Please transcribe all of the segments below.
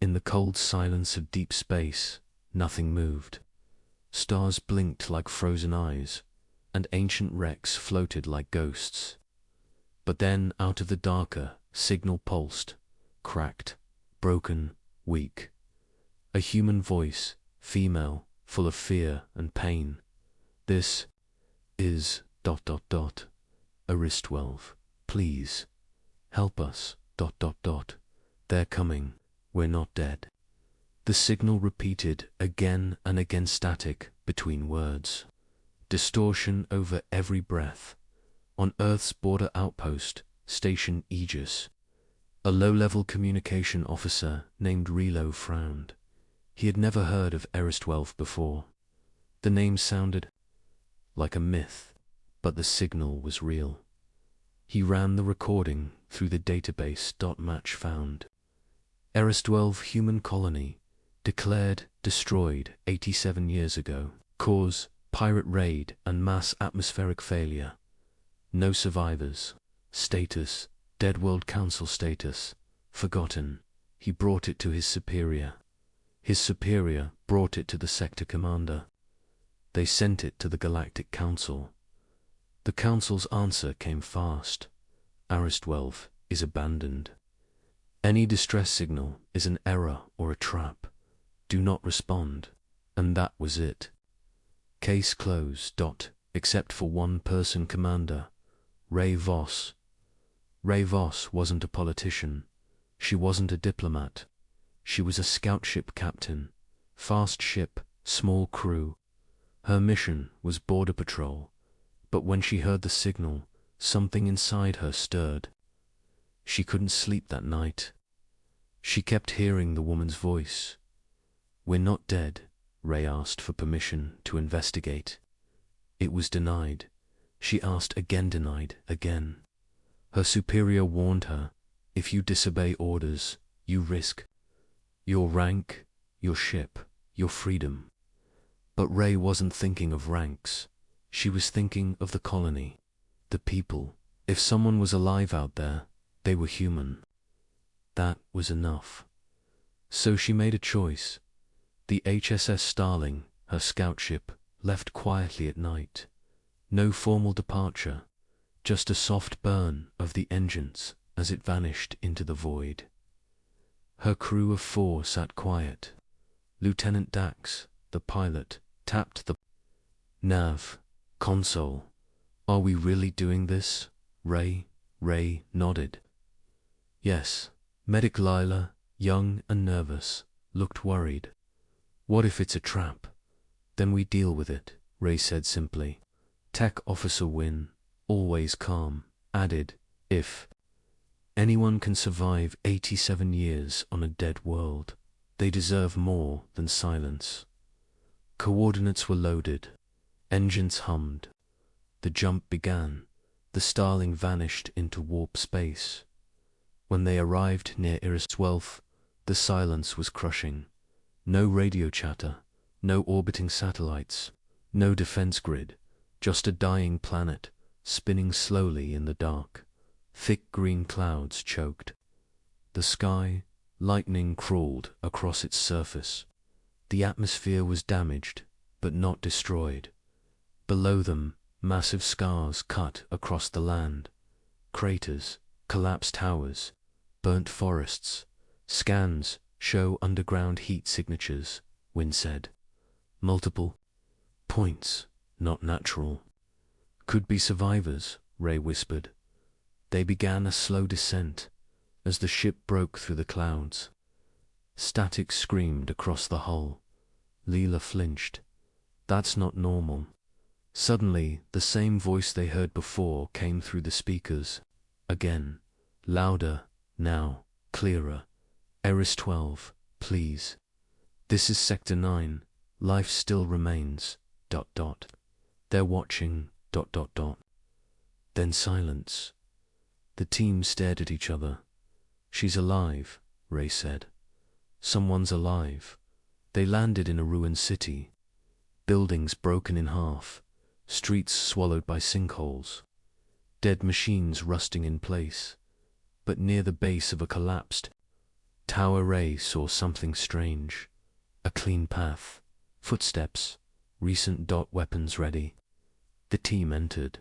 In the cold silence of deep space, nothing moved. Stars blinked like frozen eyes, and ancient wrecks floated like ghosts. But then, out of the darker, signal pulsed, cracked, broken, weak. A human voice, female, full of fear and pain. "This is ... Arist 12. Please, help us ... They're coming. We're not dead." The signal repeated again and again, static between words. Distortion over every breath. On Earth's border outpost, Station Aegis, a low-level communication officer named Relo frowned. He had never heard of Arist 12 before. The name sounded like a myth, but the signal was real. He ran the recording through the database. Match found. Arist 12 human colony, declared destroyed 87 years ago. Cause, pirate raid and mass atmospheric failure. No survivors. Status, Dead World Council status, forgotten. He brought it to his superior. His superior brought it to the sector commander. They sent it to the Galactic Council. The Council's answer came fast. Arist 12 is abandoned. Any distress signal is an error or a trap. Do not respond. And that was it. Case closed. Except for one person, Commander Ray Voss. Ray Voss wasn't a politician. She wasn't a diplomat. She was a scout ship captain. Fast ship, small crew. Her mission was border patrol. But when she heard the signal, something inside her stirred. She couldn't sleep that night. She kept hearing the woman's voice. "We're not dead." Ray asked for permission to investigate. It was denied. She asked again, denied again. Her superior warned her, "If you disobey orders, you risk your rank, your ship, your freedom." But Ray wasn't thinking of ranks. She was thinking of the colony, the people. If someone was alive out there, they were human. That was enough. So she made a choice. The HSS Starling, her scout ship, left quietly at night. No formal departure, just a soft burn of the engines as it vanished into the void. Her crew of 4 sat quiet. Lieutenant Dax, the pilot, tapped the nav console. "Are we really doing this, Ray?" Ray nodded. "Yes." Medic Lila, young and nervous, looked worried. "What if it's a trap?" "Then we deal with it," Ray said simply. Tech Officer Wynn, always calm, added, "If anyone can survive 87 years on a dead world, they deserve more than silence." Coordinates were loaded. Engines hummed. The jump began. The Starling vanished into warp space. When they arrived near Arist 12, the silence was crushing. No radio chatter, no orbiting satellites, no defense grid, just a dying planet, spinning slowly in the dark. Thick green clouds choked the sky. Lightning crawled across its surface. The atmosphere was damaged, but not destroyed. Below them, massive scars cut across the land. Craters, collapsed towers, burnt forests. Scans show underground heat signatures, Wynn said. Multiple points, not natural. "Could be survivors," Ray whispered. They began a slow descent as the ship broke through the clouds. Static screamed across the hull. Leela flinched. "That's not normal." Suddenly, the same voice they heard before came through the speakers. Again, louder, now, clearer. "Arist 12, please. This is Sector 9. Life still remains. ... They're watching ... Then silence. The team stared at each other. "She's alive," Ray said. "Someone's alive." They landed in a ruined city. Buildings broken in half. Streets swallowed by sinkholes. Dead machines rusting in place. But near the base of a collapsed Tower Ray saw something strange. A clean path, footsteps, recent dot weapons ready. The team entered.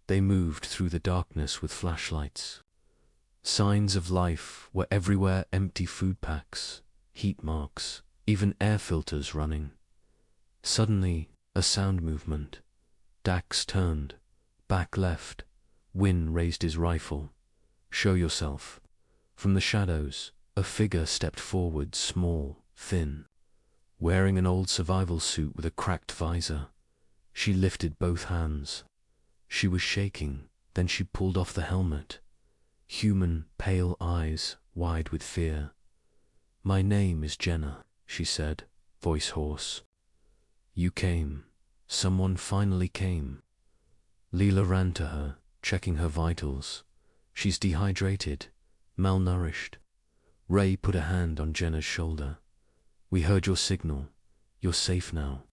They moved through the darkness with flashlights. Signs of life were everywhere, empty food packs, heat marks, even air filters running. Suddenly, a sound movement. Dax turned, back left. Wynn raised his rifle. Show yourself. From the shadows, a figure stepped forward, small, thin, wearing an old survival suit with a cracked visor. She lifted both hands. She was shaking, then she pulled off the helmet. Human, pale eyes, wide with fear. "My name is Jenna," she said, voice hoarse. "You came. Someone finally came." Leela ran to her, checking her vitals. "She's dehydrated, malnourished." Ray put a hand on Jenna's shoulder. "We heard your signal. You're safe now."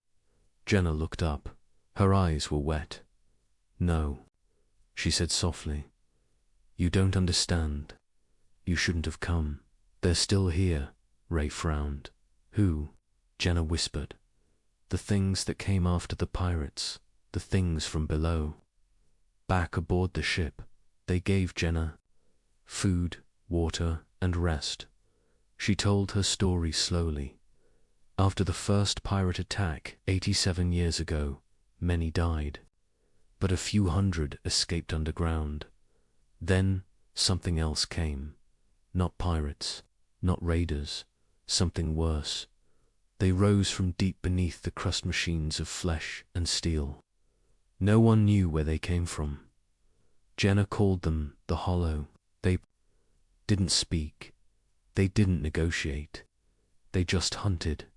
Jenna looked up. Her eyes were wet. "No," she said softly. "You don't understand. You shouldn't have come. They're still here." Ray frowned. "Who?" Jenna whispered. "The things that came after the pirates. The things from below." Back aboard the ship, they gave Jenna food, water, and rest. She told her story slowly. After the first pirate attack 87 years ago, many died, but a few hundred escaped underground. Then something else came. Not pirates, not raiders, something worse. They rose from deep beneath the crust machines of flesh and steel. No one knew where they came from. Jenna called them the Hollow. They didn't speak. They didn't negotiate. They just hunted.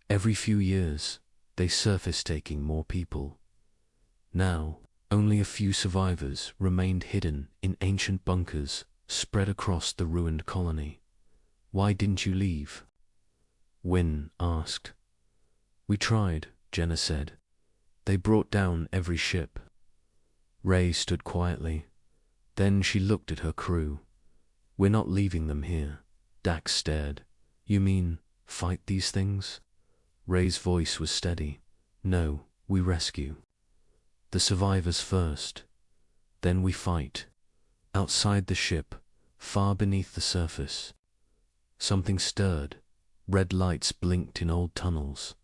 Every few years, they surfaced, taking more people. Now, only a few survivors remained hidden in ancient bunkers spread across the ruined colony. "Why didn't you leave?" Wynn asked. "We tried," Jenna said. "They brought down every ship." Ray stood quietly. Then she looked at her crew. "We're not leaving them here." Dax stared. "You mean fight these things?" Ray's voice was steady. "No, we rescue. The survivors first. Then we fight." Outside the ship, far beneath the surface, something stirred. Red lights blinked in old tunnels,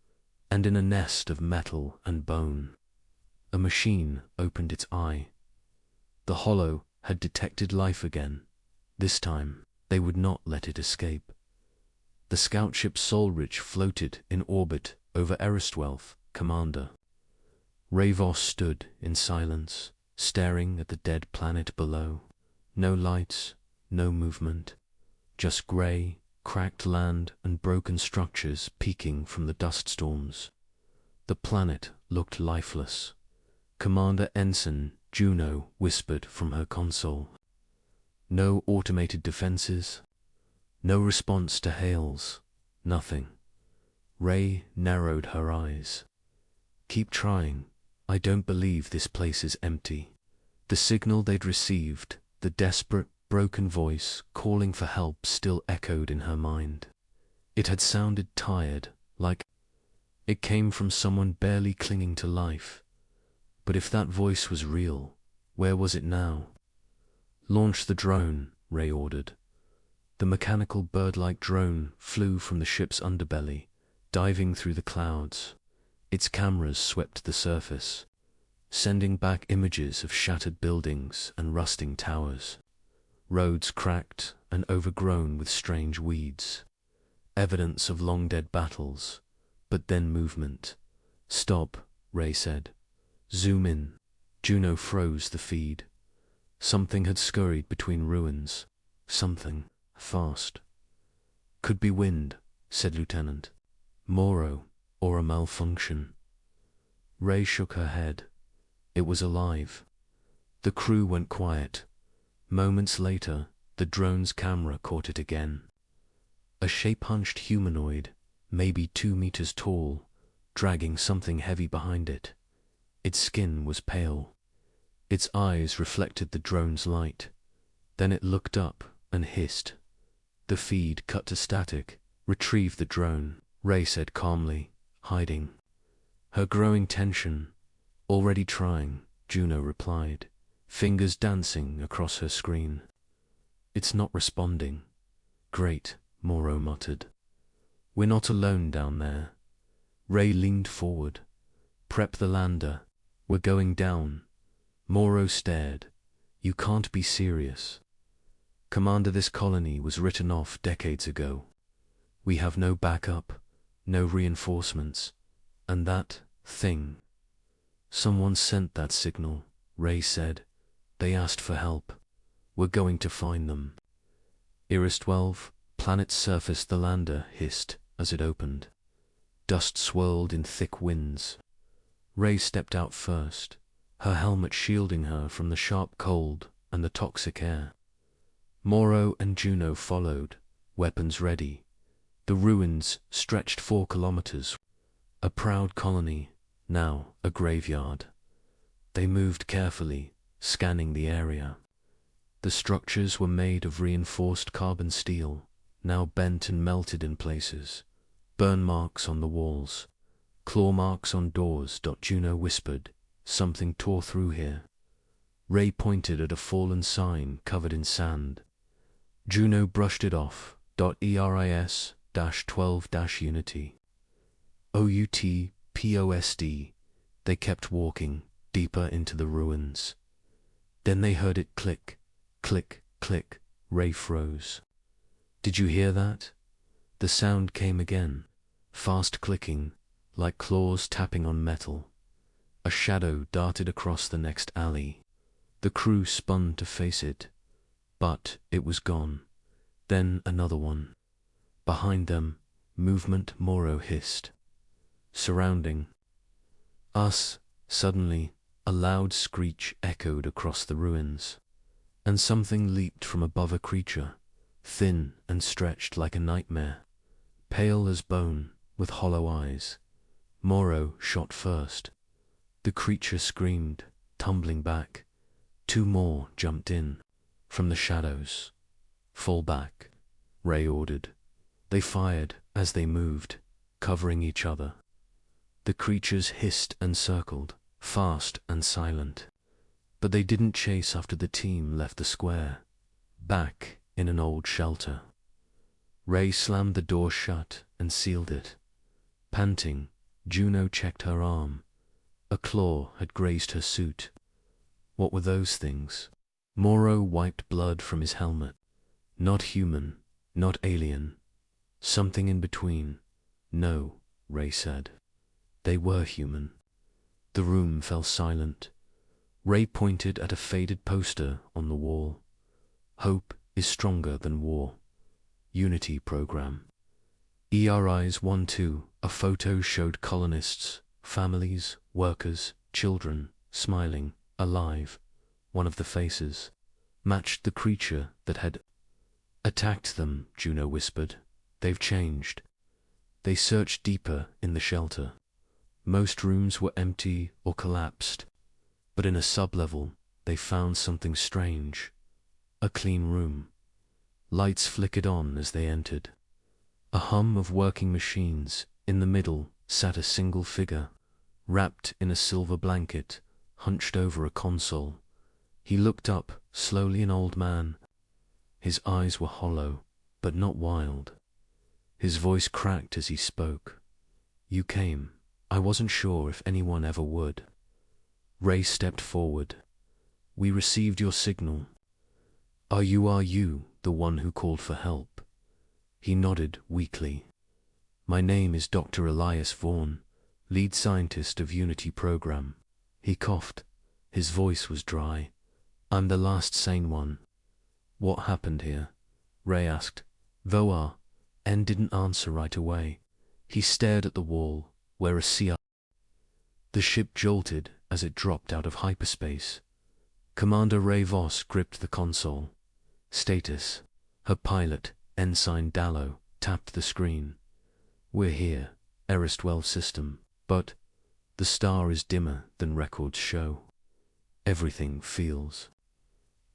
and in a nest of metal and bone, a machine opened its eye. The Hollow had detected life again. This time, they would not let it escape. The scout ship Solridge floated in orbit over Eristwelf, Commander. Ravos stood in silence, staring at the dead planet below. No lights, no movement, just gray, cracked land and broken structures peeking from the dust storms. The planet looked lifeless. Commander Ensign Juno whispered from her console. No automated defenses, no response to hails, nothing. Ray narrowed her eyes. "Keep trying. I don't believe this place is empty." The signal they'd received, the desperate, broken voice calling for help, still echoed in her mind. It had sounded tired, like it came from someone barely clinging to life. But if that voice was real, where was it now? "Launch the drone," Ray ordered. The mechanical bird-like drone flew from the ship's underbelly, diving through the clouds. Its cameras swept the surface, sending back images of shattered buildings and rusting towers. Roads cracked and overgrown with strange weeds. Evidence of long-dead battles, but then movement. "Stop," Ray said. "Zoom in." Juno froze the feed. Something had scurried between ruins. Something fast. "Could be wind," said Lieutenant. "Moro, or a malfunction." Ray shook her head. It was alive. The crew went quiet. Moments later, the drone's camera caught it again. A shape-hunched humanoid, maybe 2 meters tall, dragging something heavy behind it. Its skin was pale. Its eyes reflected the drone's light. Then it looked up and hissed. The feed cut to static. Retrieve the drone, Ray said calmly, hiding her growing tension. Already trying, Juno replied, fingers dancing across her screen. It's not responding. Great, Morrow muttered. We're not alone down there. Ray leaned forward. Prep the lander. We're going down. Morrow stared. You can't be serious. Commander, this colony was written off decades ago. We have no backup, no reinforcements, and that thing. Someone sent that signal, Ray said. They asked for help. We're going to find them. Iris 12, planet's surface, the lander hissed as it opened. Dust swirled in thick winds. Ray stepped out first, her helmet shielding her from the sharp cold and the toxic air. Morrow and Juno followed, weapons ready. The ruins stretched 4 kilometers. A proud colony, now a graveyard. They moved carefully, scanning the area. The structures were made of reinforced carbon steel, now bent and melted in places. Burn marks on the walls, claw marks on doors. Juno whispered, something tore through here. Ray pointed at a fallen sign covered in sand. Juno brushed it off. ERIS-12-Unity. OUT-POSD. They kept walking, deeper into the ruins. Then they heard it click, click, click. Ray froze. Did you hear that? The sound came again, fast clicking, like claws tapping on metal. A shadow darted across the next alley. The crew spun to face it, but it was gone. Then another one. Behind them, movement. Morrow hissed. Surrounding us. Suddenly, a loud screech echoed across the ruins, and something leaped from above. A creature, thin and stretched like a nightmare, pale as bone, with hollow eyes. Morrow shot first. The creature screamed, tumbling back. 2 more jumped in from the shadows. Fall back, Ray ordered. They fired as they moved, covering each other. The creatures hissed and circled, fast and silent. But they didn't chase after the team left the square, back in an old shelter. Ray slammed the door shut and sealed it. Panting, Juno checked her arm. A claw had grazed her suit. What were those things? Morrow wiped blood from his helmet. Not human, not alien. Something in between. No, Ray said. They were human. The room fell silent. Ray pointed at a faded poster on the wall. Hope is stronger than war. Unity program. ERIs 1-2. A photo showed colonists, families, workers, children, smiling, alive. One of the faces matched the creature that had attacked them, Juno whispered. They've changed. They searched deeper in the shelter. Most rooms were empty or collapsed, but in a sub-level they found something strange. A clean room. Lights flickered on as they entered. A hum of working machines. In the middle sat a single figure, wrapped in a silver blanket, hunched over a console. He looked up, slowly. An old man. His eyes were hollow, but not wild. His voice cracked as he spoke. You came. I wasn't sure if anyone ever would. Ray stepped forward. We received your signal. Are you the one who called for help? He nodded weakly. My name is Dr. Elias Vaughn, lead scientist of Unity Program. He coughed. His voice was dry. I'm the last sane one. What happened here? Ray asked. Voar. N didn't answer right away. He stared at the wall, where a CI. The ship jolted as it dropped out of hyperspace. Commander Ray Voss gripped the console. Status. Her pilot, Ensign Dallow, tapped the screen. We're here, Eris 12 system, but the star is dimmer than records show. Everything feels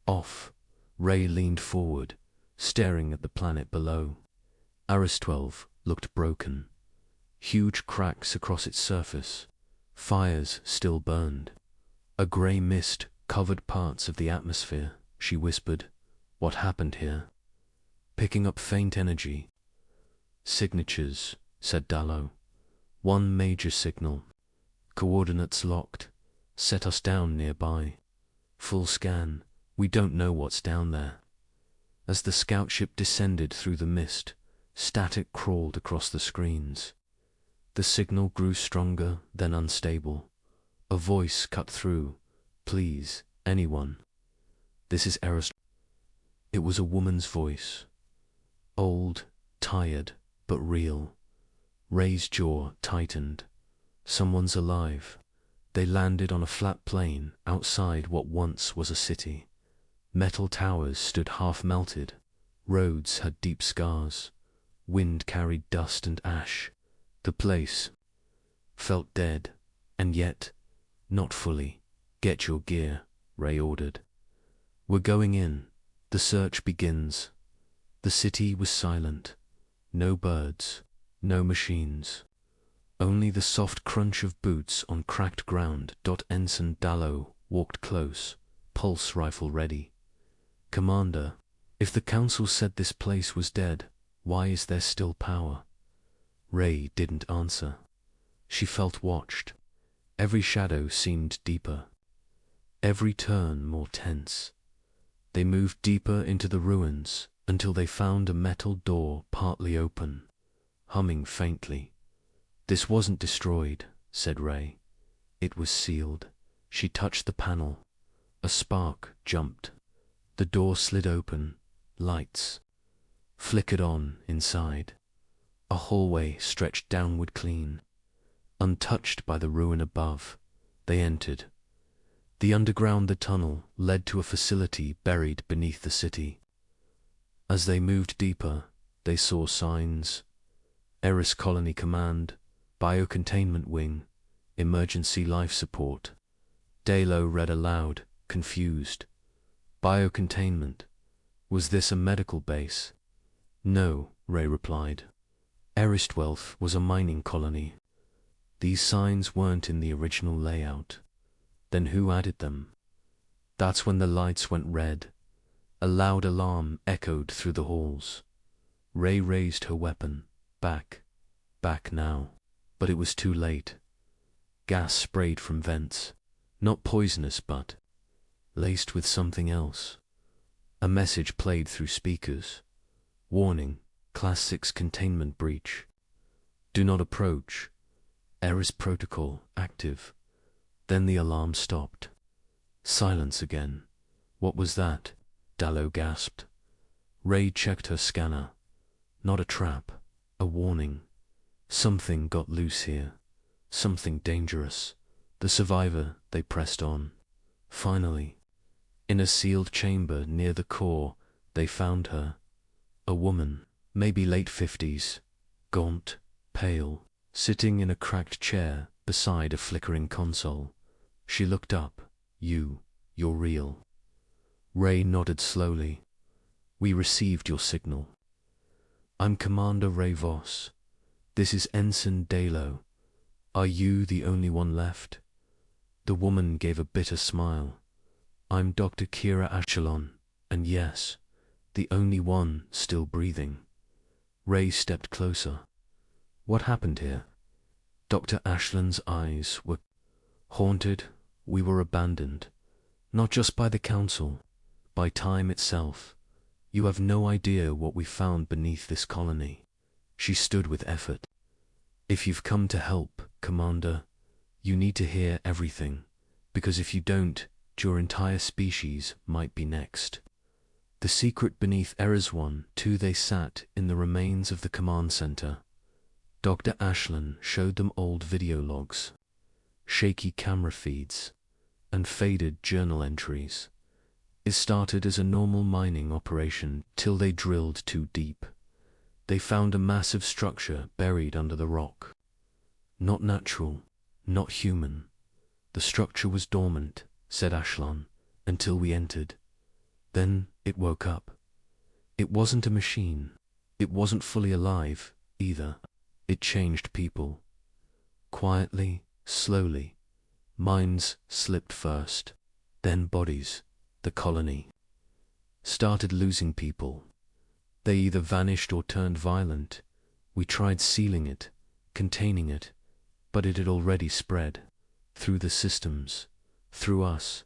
off. Ray leaned forward, staring at the planet below. Eris-12 looked broken. Huge cracks across its surface. Fires still burned. A grey mist covered parts of the atmosphere. She whispered, "What happened here?" Picking up faint energy. "Signatures," said Dallo. "One major signal. Coordinates locked. Set us down nearby. Full scan. We don't know what's down there." As the scout ship descended through the mist, static crawled across the screens. The signal grew stronger, then unstable. A voice cut through. "Please, anyone. This is Eris." It was a woman's voice. Old, tired, but real. Ray's jaw tightened. Someone's alive. They landed on a flat plain outside what once was a city. Metal towers stood half-melted. Roads had deep scars. Wind carried dust and ash. The place felt dead, and yet not fully. "Get your gear," Ray ordered. "We're going in. The search begins." The city was silent. No birds, no machines. Only the soft crunch of boots on cracked ground. Ensign Dallo walked close, pulse rifle ready. "Commander, if the Council said this place was dead, why is there still power?" Ray didn't answer. She felt watched. Every shadow seemed deeper. Every turn more tense. They moved deeper into the ruins until they found a metal door partly open, humming faintly. "This wasn't destroyed," said Ray. "It was sealed." She touched the panel. A spark jumped. The door slid open. Lights flickered on inside. A hallway stretched downward clean. Untouched by the ruin above, they entered. The tunnel led to a facility buried beneath the city. As they moved deeper, they saw signs. Eris Colony Command, Biocontainment Wing, Emergency Life Support. Dallo read aloud, confused. Biocontainment. Was this a medical base? No, Ray replied. Eris-12 was a mining colony. These signs weren't in the original layout. Then who added them? That's when the lights went red. A loud alarm echoed through the halls. Ray raised her weapon. Back now. But it was too late. Gas sprayed from vents. Not poisonous, but laced with something else. A message played through speakers. "Warning, Class 6 containment breach. Do not approach. Eris protocol active." Then the alarm stopped. Silence again. "What was that?" Dallo gasped. Ray checked her scanner. Not a trap, a warning. Something got loose here. Something dangerous. The survivor, they pressed on. Finally, in a sealed chamber near the core, they found her. A woman, maybe late 50s, gaunt, pale, sitting in a cracked chair beside a flickering console. She looked up. You're real." Ray nodded slowly. "We received your signal. I'm Commander Ray Voss. This is Ensign Dallo. Are you the only one left?" The woman gave a bitter smile. "I'm Dr. Kira Ashelon, and yes, the only one still breathing." Ray stepped closer. "What happened here?" Dr. Ashelon's eyes were haunted. "We were abandoned. Not just by the Council, by time itself. You have no idea what we found beneath this colony." She stood with effort. "If you've come to help, Commander, you need to hear everything, because if you don't, your entire species might be next." The secret beneath Eris-1, 2 they sat in the remains of the command center. Dr. Ashelon showed them old video logs, shaky camera feeds, and faded journal entries. It started as a normal mining operation till they drilled too deep. They found a massive structure buried under the rock. Not natural, not human. The structure was dormant, said Ashelon, until we entered. Then it woke up. It wasn't a machine. It wasn't fully alive, either. It changed people. Quietly, slowly. Minds slipped first. Then bodies. The colony started losing people. They either vanished or turned violent. We tried sealing it, containing it, but it had already spread. Through the systems. Through us.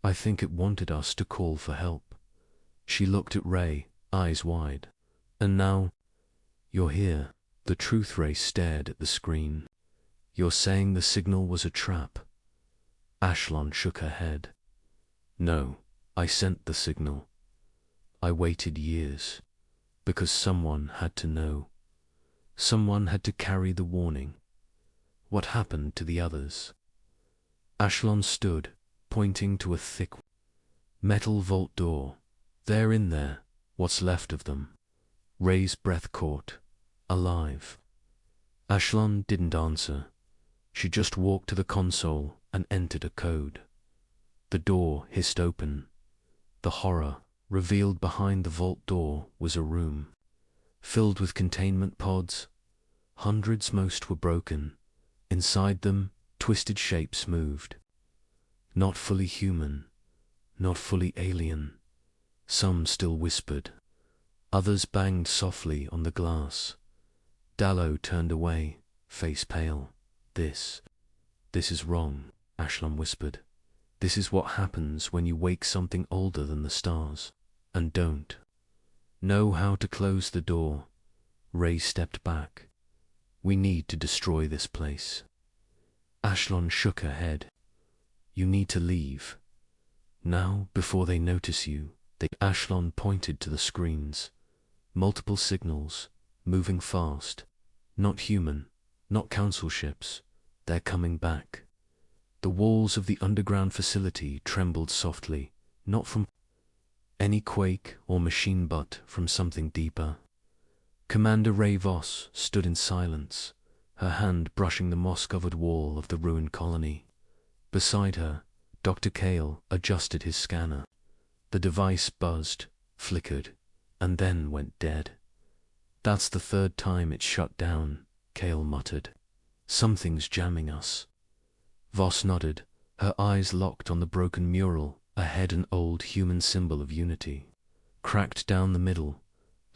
I think it wanted us to call for help. She looked at Ray, eyes wide. And now, you're here. The truth ray stared at the screen. You're saying the signal was a trap? Ashlon shook her head. No, I sent the signal. I waited years. Because someone had to know. Someone had to carry the warning. What happened to the others? Ashlon stood, pointing to a thick metal vault door. They're in there, what's left of them. Ray's breath caught. Alive. Ashlon didn't answer. She just walked to the console and entered a code. The door hissed open. The horror revealed behind the vault door was a room, filled with containment pods. Hundreds, most were broken. Inside them, twisted shapes moved. Not fully human, not fully alien. Some still whispered. Others banged softly on the glass. Dallo turned away, face pale. This is wrong, Ashlon whispered. This is what happens when you wake something older than the stars, and don't know how to close the door. Ray stepped back. We need to destroy this place. Ashlon shook her head. You need to leave. Now, before they notice you. Ashlon pointed to the screens. Multiple signals, moving fast. Not human, not council ships. They're coming back. The walls of the underground facility trembled softly, not from any quake or machine but from something deeper. Commander Ray Voss stood in silence, her hand brushing the moss-covered wall of the ruined colony. Beside her, Dr. Kale adjusted his scanner. The device buzzed, flickered, and then went dead. That's the third time it's shut down, Kale muttered. Something's jamming us. Voss nodded, her eyes locked on the broken mural, ahead an old human symbol of unity. Cracked down the middle,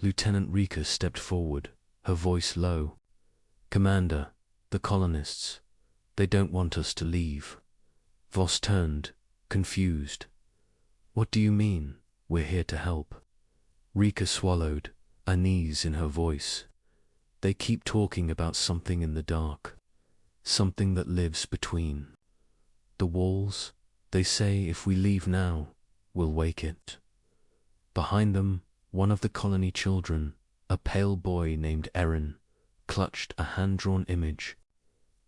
Lieutenant Rika stepped forward, her voice low. Commander, the colonists, they don't want us to leave. Voss turned, confused. What do you mean? We're here to help. Rika swallowed, unease in her voice. They keep talking about something in the dark. Something that lives between the walls. They say if we leave now, we'll wake it. Behind them, one of the colony children, a pale boy named Erin, clutched a hand-drawn image.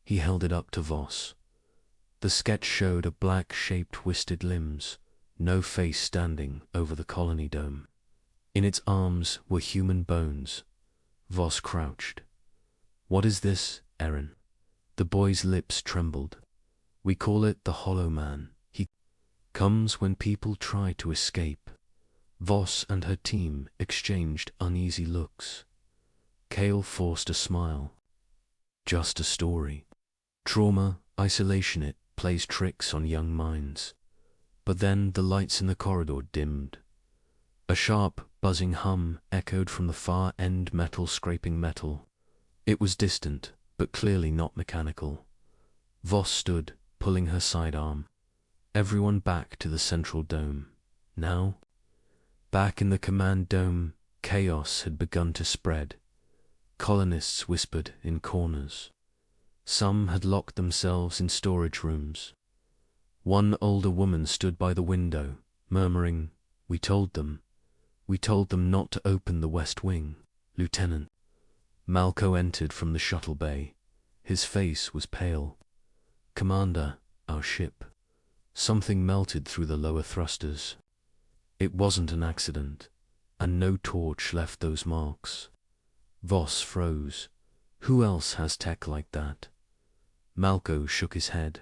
He held it up to Voss. The sketch showed a black-shaped twisted limbs, no face standing over the colony dome. In its arms were human bones. Voss crouched. What is this, Erin? The boy's lips trembled. We call it the Hollow Man. He comes when people try to escape. Voss and her team exchanged uneasy looks. Kale forced a smile. Just a story. Trauma, isolation, it plays tricks on young minds. But then the lights in the corridor dimmed. A sharp, buzzing hum echoed from the far end, metal scraping metal. It was distant, but clearly not mechanical. Voss stood, pulling her sidearm. Everyone back to the central dome. Now, back in the command dome, chaos had begun to spread. Colonists whispered in corners. Some had locked themselves in storage rooms. One older woman stood by the window, murmuring, We told them not to open the west wing, Lieutenant. Malco entered from the shuttle bay. His face was pale. Commander, our ship. Something melted through the lower thrusters. It wasn't an accident, and no torch left those marks. Voss froze. Who else has tech like that? Malco shook his head.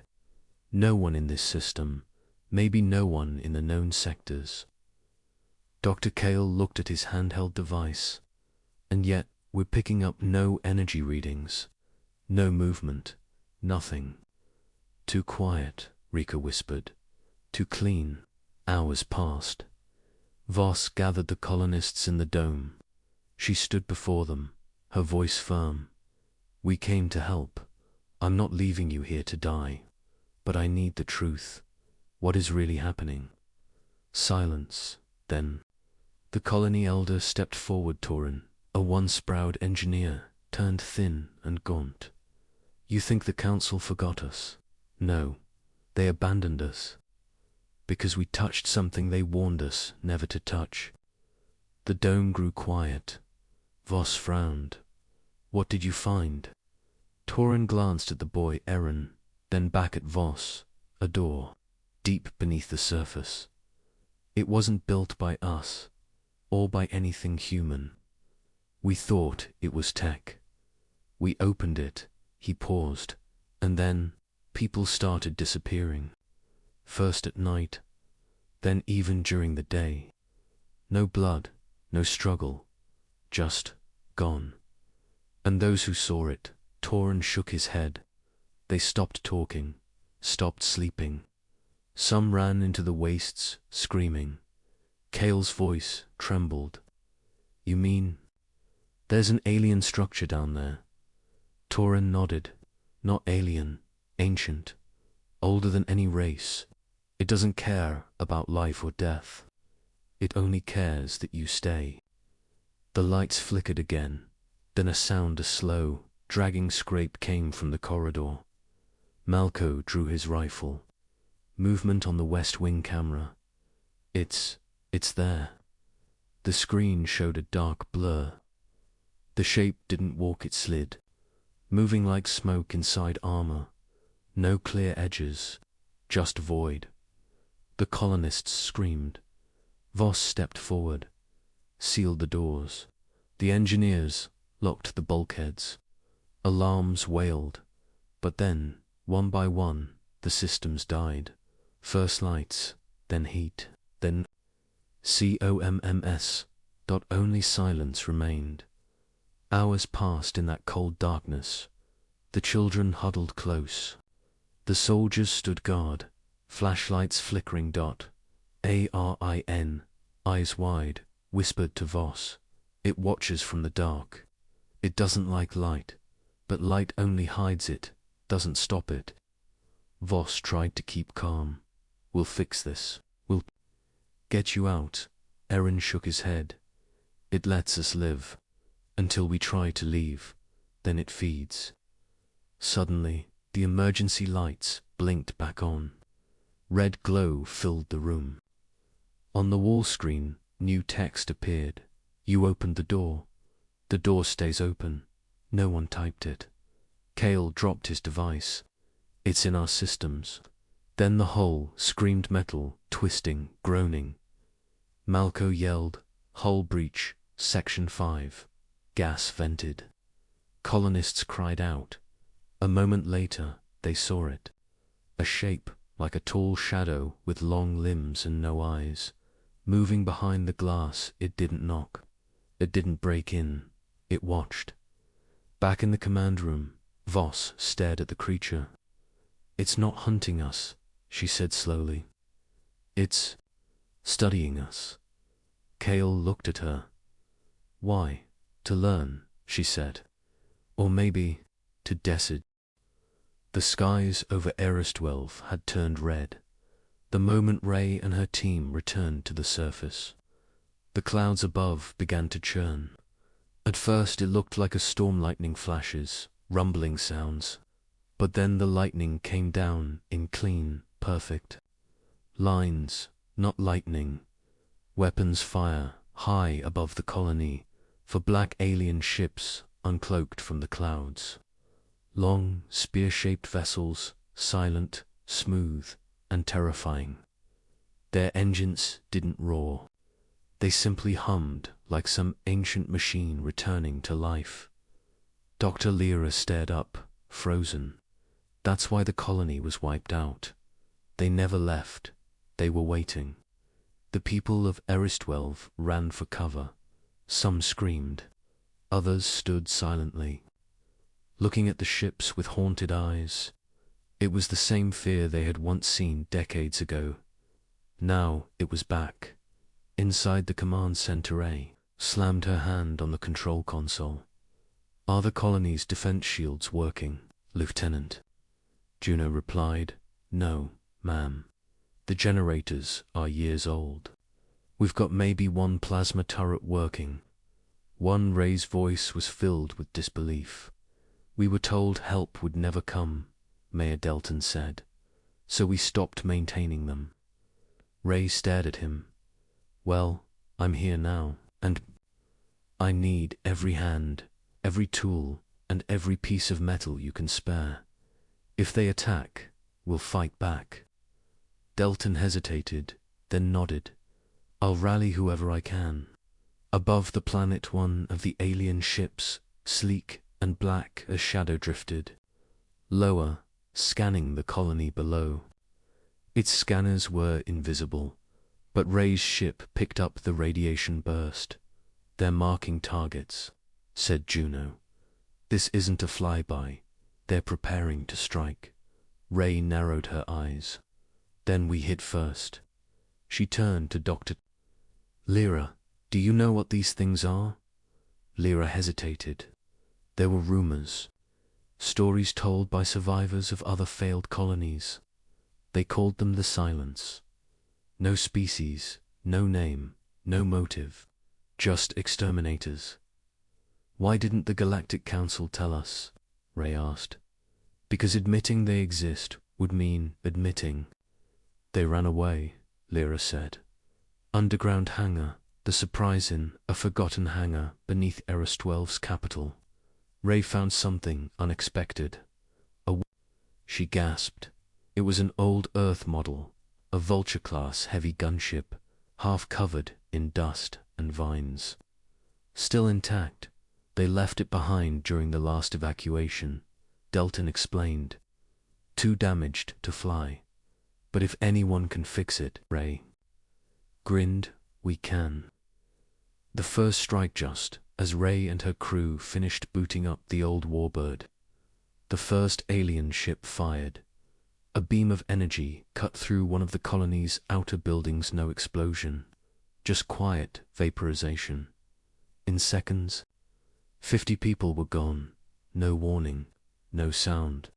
No one in this system, maybe no one in the known sectors. Dr. Kale looked at his handheld device. And yet, we're picking up no energy readings. No movement. Nothing. Too quiet, Rika whispered. Too clean. Hours passed. Voss gathered the colonists in the dome. She stood before them, her voice firm. We came to help. I'm not leaving you here to die. But I need the truth. What is really happening? Silence. Then, the colony elder stepped forward. Torin, a once-proud engineer, turned thin and gaunt. You think the council forgot us? No. They abandoned us. Because we touched something they warned us never to touch. The dome grew quiet. Voss frowned. What did you find? Torin glanced at the boy Eren, then back at Voss. A door, deep beneath the surface. It wasn't built by us, or by anything human. We thought it was tech. We opened it. He paused, and then people started disappearing. First at night, then even during the day. No blood, no struggle, just gone. And those who saw it, Torin shook his head. They stopped talking, stopped sleeping. Some ran into the wastes, screaming. Kale's voice trembled. You mean, there's an alien structure down there? Torin nodded. Not alien, ancient, older than any race. It doesn't care about life or death. It only cares that you stay. The lights flickered again. Then a sound, a slow, dragging scrape came from the corridor. Malco drew his rifle. Movement on the West Wing camera. It's there. The screen showed a dark blur. The shape didn't walk, it slid, moving like smoke inside armor. No clear edges, just void. The colonists screamed. Voss stepped forward, sealed the doors. The engineers locked the bulkheads. Alarms wailed. But then, one by one, the systems died. First lights, then heat, then COMMS. Only silence remained. Hours passed in that cold darkness. The children huddled close. The soldiers stood guard, flashlights flickering. ARIN, eyes wide, whispered to Voss. It watches from the dark. It doesn't like light, but light only hides it, doesn't stop it. Voss tried to keep calm. We'll fix this. We'll get you out. Eren shook his head. It lets us live. Until we try to leave. Then it feeds. Suddenly, the emergency lights blinked back on. Red glow filled the room. On the wall screen, new text appeared. You opened the door. The door stays open. No one typed it. Kale dropped his device. It's in our systems. Then the hull screamed, metal, twisting, groaning. Malco yelled, hull breach, section 5. Gas vented. Colonists cried out. A moment later, they saw it. A shape, like a tall shadow with long limbs and no eyes. Moving behind the glass. It didn't knock. It didn't break in. It watched. Back in the command room, Voss stared at the creature. It's not hunting us, she said slowly. It's studying us. Kale looked at her. Why? To learn, she said. Or maybe to decide. The skies over Eristwelv had turned red. The moment Ray and her team returned to the surface. The clouds above began to churn. At first it looked like a storm, lightning flashes, rumbling sounds. But then the lightning came down in clean, perfect lines, not lightning. Weapons fire high above the colony, for black alien ships uncloaked from the clouds. Long, spear-shaped vessels, silent, smooth, and terrifying. Their engines didn't roar. They simply hummed like some ancient machine returning to life. Dr. Lyra stared up, frozen. That's why the colony was wiped out. They never left. They were waiting. The people of Eristwelve ran for cover. Some screamed. Others stood silently, looking at the ships with haunted eyes. It was the same fear they had once seen decades ago. Now it was back. Inside the command center, Ray slammed her hand on the control console. "Are the colony's defense shields working, Lieutenant?" Juno replied, "No, ma'am. The generators are years old. We've got maybe one plasma turret working." Ray's voice was filled with disbelief. "We were told help would never come," Mayor Delton said, "so we stopped maintaining them." Ray stared at him. "Well, I'm here now, and I need every hand, every tool, and every piece of metal you can spare. If they attack, we'll fight back." Delton hesitated, then nodded. "I'll rally whoever I can." Above the planet, one of the alien ships, sleek and black as shadow, drifted lower, scanning the colony below. Its scanners were invisible, but Ray's ship picked up the radiation burst. "They're marking targets," said Juno. "This isn't a flyby. They're preparing to strike." Ray narrowed her eyes. "Then we hit first." She turned to Dr. "Lyra, do you know what these things are?" Lyra hesitated. There were rumors, stories told by survivors of other failed colonies. They called them the Silence. No species, no name, no motive, just exterminators. "Why didn't the Galactic Council tell us?" Ray asked. "Because admitting they exist would mean admitting." "They ran away," Lyra said. "Underground hangar, the surprise in a forgotten hangar beneath Eristwelve's capital." Ray found something unexpected. She gasped. It was an old Earth model, a Vulture-class heavy gunship, half covered in dust and vines. Still intact, they left it behind during the last evacuation, Delton explained. "Too damaged to fly. But if anyone can fix it," Ray grinned, "we can." The first strike just as Ray and her crew finished booting up the old warbird. The first alien ship fired. A beam of energy cut through one of the colony's outer buildings. No explosion, just quiet vaporization. In seconds, 50 people were gone. No warning, no sound.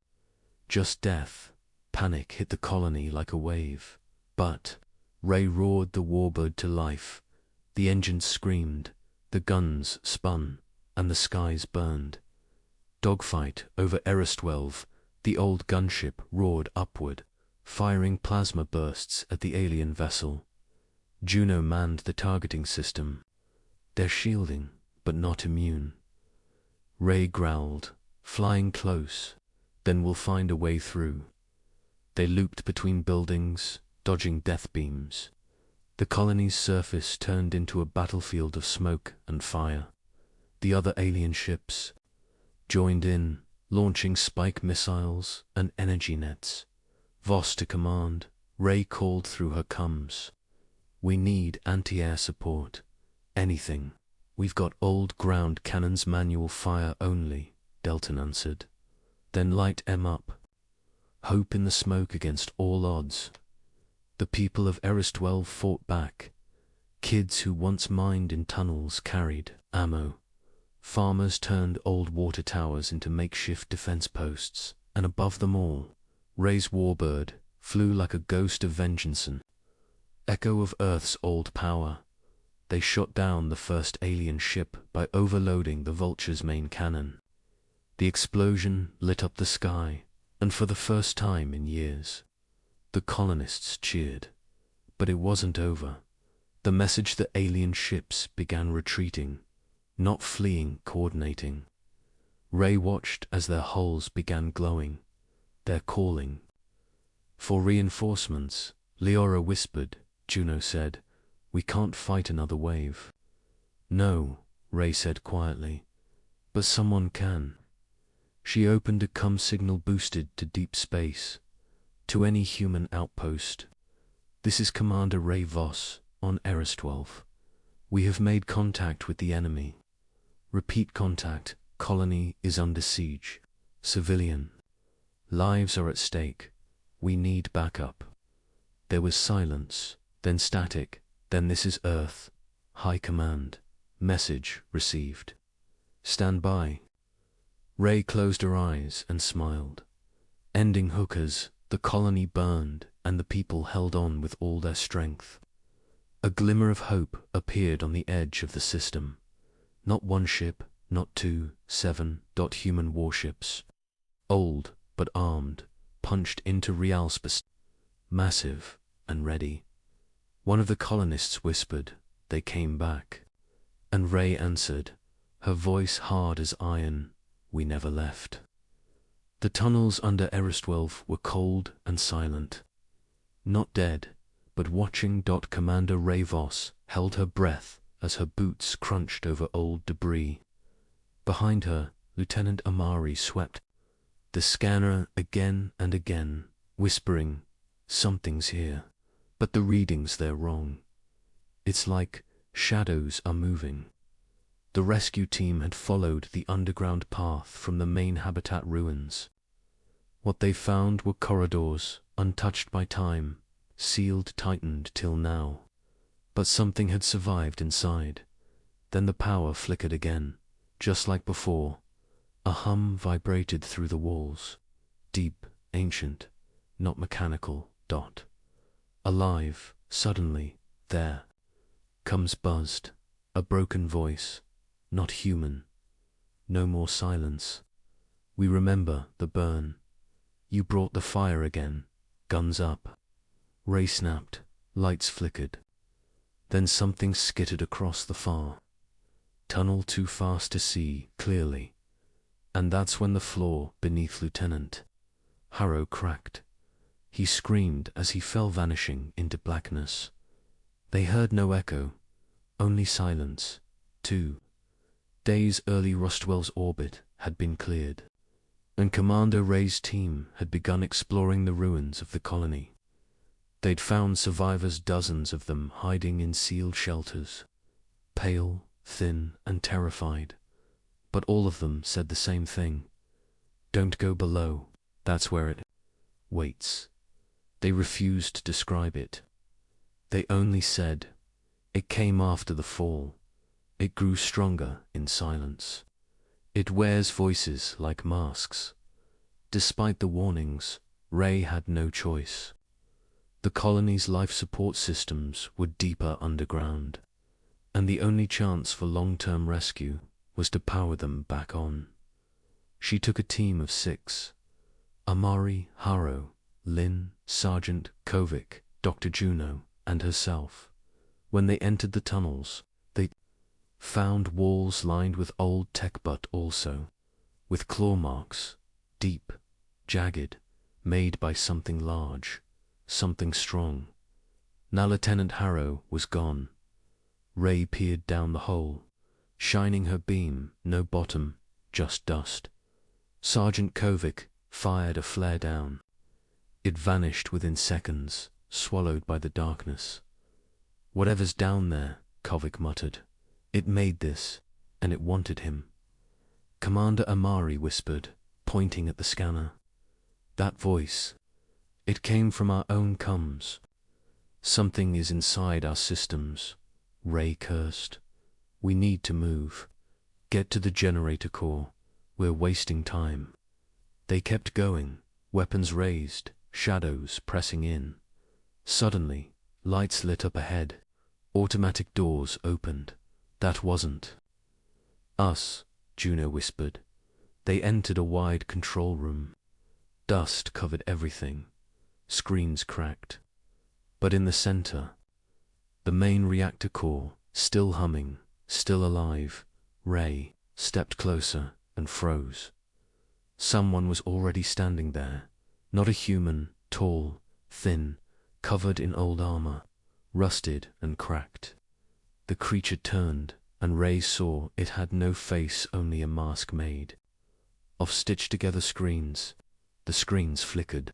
Just death. Panic hit the colony like a wave. But Ray roared the warbird to life. The engines screamed, the guns spun, and the skies burned. Dogfight over Eristwelve, the old gunship roared upward, firing plasma bursts at the alien vessel. Juno manned the targeting system. "They're shielding, but not immune." Ray growled, "Flying close, then we'll find a way through." They looped between buildings, dodging death beams. The colony's surface turned into a battlefield of smoke and fire. The other alien ships joined in, launching spike missiles and energy nets. "Voss to command," Ray called through her comms. "We need anti-air support. Anything. We've got old ground cannons, manual fire only," Delton answered. "Then light 'em up. Hope in the smoke against all odds." The people of Eristwelve fought back. Kids who once mined in tunnels carried ammo. Farmers turned old water towers into makeshift defense posts, and above them all, Ray's warbird flew like a ghost of vengeance, an echo of Earth's old power. They shot down the first alien ship by overloading the Vulture's main cannon. The explosion lit up the sky, and for the first time in years, the colonists cheered. But it wasn't over. The message: the alien ships began retreating, not fleeing, coordinating. Ray watched as their hulls began glowing. "They're calling." "For reinforcements," Leora whispered. Juno said, "We can't fight another wave." "No," Ray said quietly, "but someone can." She opened a comm signal boosted to deep space. "To any human outpost. This is Commander Ray Voss, on Eris 12. We have made contact with the enemy. Repeat contact. Colony is under siege. Civilian. Lives are at stake. We need backup. There was silence, then static, then this is Earth. High Command. Message received. Stand by. Ray closed her eyes and smiled. Ending hookers, the colony burned, and the people held on with all their strength. A glimmer of hope appeared on the edge of the system. Not one ship, not two, 7 human warships. Old, but armed, punched into realspace. Massive and ready. One of the colonists whispered, "They came back." And Ray answered, her voice hard as iron, "We never left." The tunnels under Eris 12 were cold and silent. Not dead, but watching. Commander Ray Voss held her breath as her boots crunched over old debris. Behind her, Lieutenant Amari swept the scanner again and again, whispering, "Something's here, but the readings they're wrong. It's like shadows are moving." The rescue team had followed the underground path from the main habitat ruins. What they found were corridors, untouched by time, sealed tightened till now. But something had survived inside. Then the power flickered again, just like before. A hum vibrated through the walls. Deep, ancient, not mechanical. Alive, suddenly, there. Comes buzzed, a broken voice. Not human. No more silence. "We remember the burn. You brought the fire again. Guns up." Ray snapped. Lights flickered. Then something skittered across the far tunnel, too fast to see clearly. And that's when the floor beneath Lieutenant Harrow cracked. He screamed as he fell, vanishing into blackness. They heard no echo, only silence. 2 days early, Rostwell's orbit had been cleared, and Commander Ray's team had begun exploring the ruins of the colony. They'd found survivors, dozens of them, hiding in sealed shelters, pale, thin, and terrified. But all of them said the same thing: "Don't go below, that's where it waits." They refused to describe it. They only said, "It came after the fall. It grew stronger in silence. It wears voices like masks." Despite the warnings, Ray had no choice. The colony's life support systems were deeper underground, and the only chance for long-term rescue was to power them back on. She took a team of 6: Amari, Harrow, Lynn, Sergeant Kovic, Dr. Juno, and herself. When they entered the tunnels, they found walls lined with old tech, but also with claw marks, deep, jagged, made by something large, something strong. Now Lieutenant Harrow was gone. Ray peered down the hole, shining her beam. No bottom, just dust. Sergeant Kovic fired a flare down. It vanished within seconds, swallowed by the darkness. "Whatever's down there," Kovic muttered. "It made this, and it wanted him." Commander Amari whispered, pointing at the scanner. "That voice, it came from our own comms. Something is inside our systems." Ray cursed. "We need to move. Get to the generator core. We're wasting time." They kept going, weapons raised, shadows pressing in. Suddenly, lights lit up ahead. Automatic doors opened. "That wasn't us," Juno whispered. They entered a wide control room. Dust covered everything. Screens cracked. But in the center, the main reactor core, still humming, still alive. Ray stepped closer and froze. Someone was already standing there. Not a human, tall, thin, covered in old armor, rusted and cracked. The creature turned, and Ray saw it had no face, only a mask made of stitched-together screens. The screens flickered,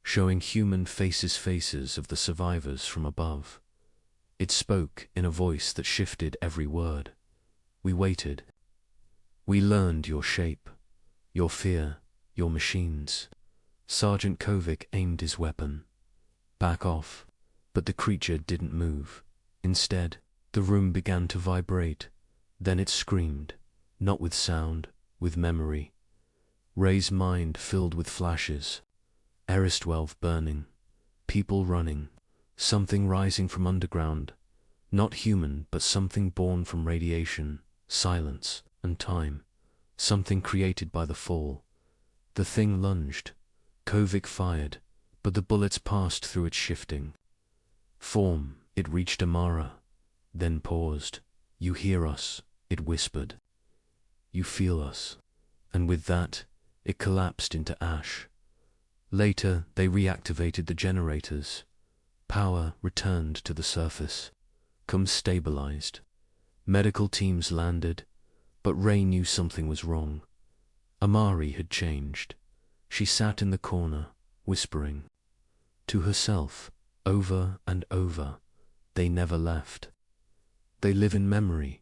showing human faces of the survivors from above. It spoke in a voice that shifted every word. We waited. We learned your shape, your fear, your machines. Sergeant Kovic aimed his weapon. Back off. But the creature didn't move. Instead, the room began to vibrate. Then it screamed, not with sound, with memory. Ray's mind filled with flashes. HFY burning. People running. Something rising from underground. Not human, but something born from radiation, silence, and time. Something created by the fall. The thing lunged. Kovic fired, but the bullets passed through its shifting form. It reached Amara, then paused. You hear us, it whispered. You feel us. And with that, it collapsed into ash. Later, they reactivated the generators. Power returned to the surface. Comes stabilized. Medical teams landed, but Ray knew something was wrong. Amari had changed. She sat in the corner, whispering to herself, over and over. They never left. They live in memory.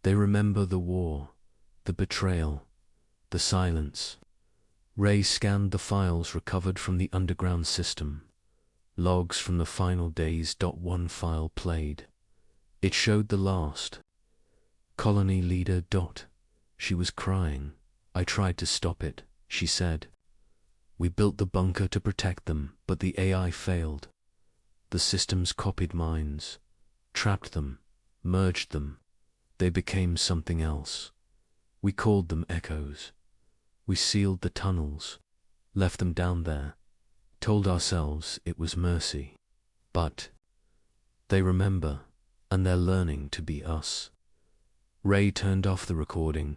They remember the war, the betrayal, the silence. Ray scanned the files recovered from the underground system. Logs from the final days. One file played. It showed the last. Colony leader. She was crying. I tried to stop it, she said. We built the bunker to protect them, but the AI failed. The systems copied minds, trapped them, merged them. They became something else. We called them echoes. We sealed the tunnels, left them down there, told ourselves it was mercy. But they remember, and they're learning to be us. Ray turned off the recording.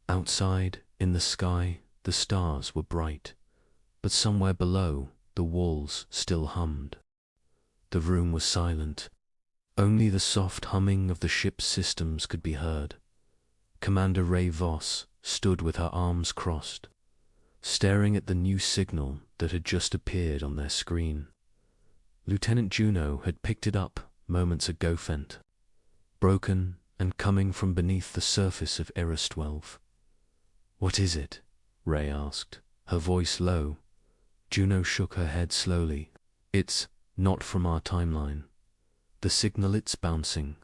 Outside, in the sky, the stars were bright, but somewhere below, the walls still hummed. The room was silent. Only the soft humming of the ship's systems could be heard. Commander Ray Voss stood with her arms crossed, staring at the new signal that had just appeared on their screen. Lieutenant Juno had picked it up moments ago. Fent, broken and coming from beneath the surface of HFY. What is it? Ray asked, her voice low. Juno shook her head slowly. It's not from our timeline. The signal, it's bouncing,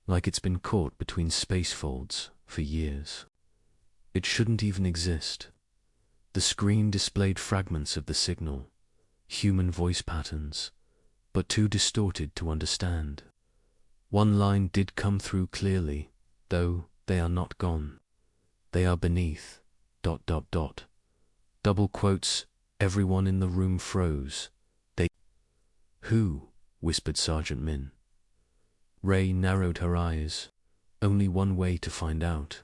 like it's been caught between space folds for years. It shouldn't even exist. The screen displayed fragments of the signal, human voice patterns, but too distorted to understand. One line did come through clearly, though they are not gone. They are beneath, ... Double quotes. Everyone in the room froze. They... Who? Whispered Sergeant Min. Ray narrowed her eyes. Only one way to find out.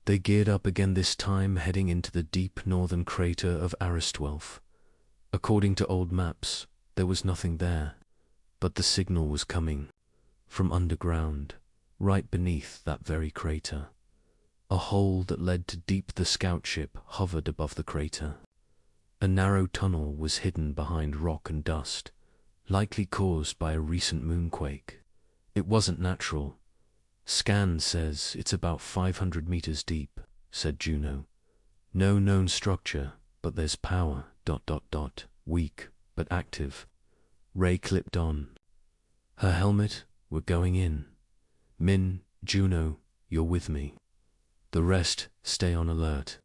They geared up again, this time heading into the deep northern crater of HFY. According to old maps, there was nothing there, but the signal was coming from underground, right beneath that very crater. A hole that led to deep. The scout ship hovered above the crater. A narrow tunnel was hidden behind rock and dust, likely caused by a recent moonquake. It wasn't natural. Scan says it's about 500 meters deep, said Juno. No known structure, but there's power. Weak, but active. Ray clipped on. Her helmet, we're going in. Min, Juno, you're with me. The rest, stay on alert.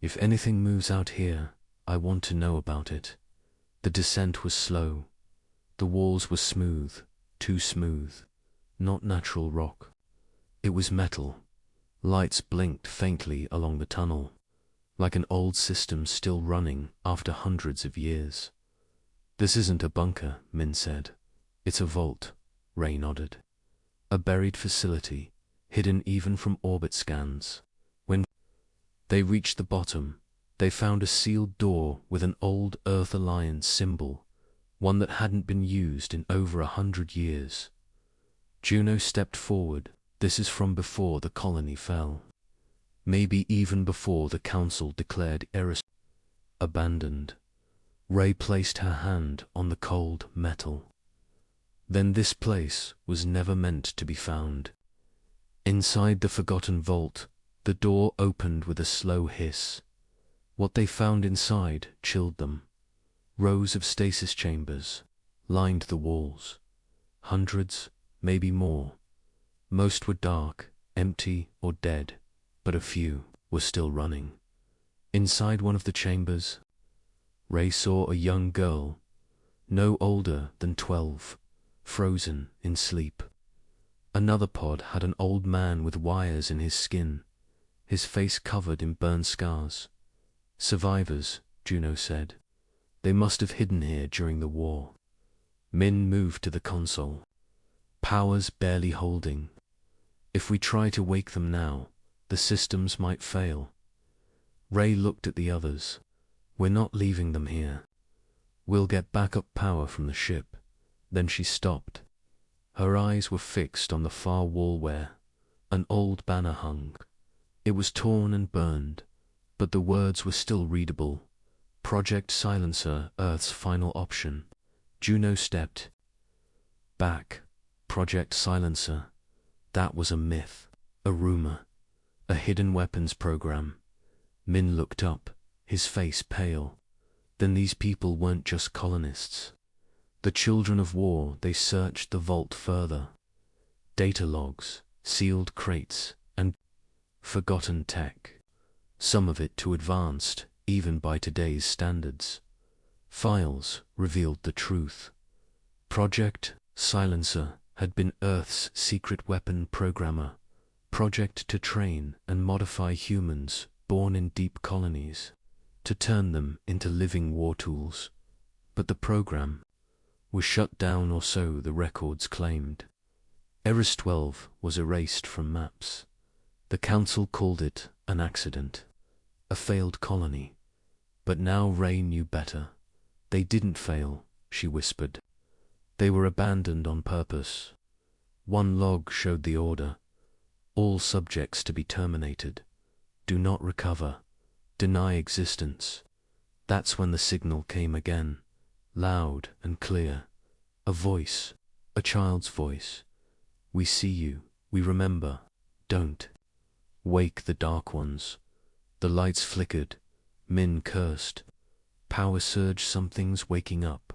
If anything moves out here, I want to know about it. The descent was slow. The walls were smooth, too smooth. Not natural rock. It was metal. Lights blinked faintly along the tunnel, like an old system still running after hundreds of years. This isn't a bunker, Min said. It's a vault, Ray nodded. A buried facility, hidden even from orbit scans. When they reached the bottom, they found a sealed door with an old Earth Alliance symbol, one that hadn't been used in over 100 years. Juno stepped forward. This is from before the colony fell. Maybe even before the council declared Eris abandoned. Ray placed her hand on the cold metal. Then this place was never meant to be found. Inside the forgotten vault, the door opened with a slow hiss. What they found inside chilled them. Rows of stasis chambers lined the walls. Hundreds, maybe more. Most were dark, empty, or dead, but a few were still running. Inside one of the chambers, Ray saw a young girl, no older than 12, frozen in sleep. Another pod had an old man with wires in his skin, his face covered in burn scars. Survivors, Juno said. They must have hidden here during the war. Min moved to the console, powers barely holding. If we try to wake them now, the systems might fail. Ray looked at the others. We're not leaving them here. We'll get backup power from the ship. Then she stopped. Her eyes were fixed on the far wall where an old banner hung. It was torn and burned, but the words were still readable. Project Silencer, Earth's final option. Juno stepped back. Project Silencer. That was a myth, a rumor, a hidden weapons program. Min looked up, his face pale. Then these people weren't just colonists. The children of war. They searched the vault further. Data logs, sealed crates, and forgotten tech. Some of it too advanced, even by today's standards. Files revealed the truth. Project Silencer had been Earth's secret weapon programmer, project to train and modify humans born in deep colonies, to turn them into living war tools. But the program was shut down, or so the records claimed. Eris 12 was erased from maps. The Council called it an accident, a failed colony. But now Ray knew better. They didn't fail, she whispered. They were abandoned on purpose. One log showed the order. All subjects to be terminated. Do not recover. Deny existence. That's when the signal came again, loud and clear. A voice, a child's voice. We see you, we remember. Don't wake the Dark Ones. The lights flickered. Min cursed. Power surge, something's waking up.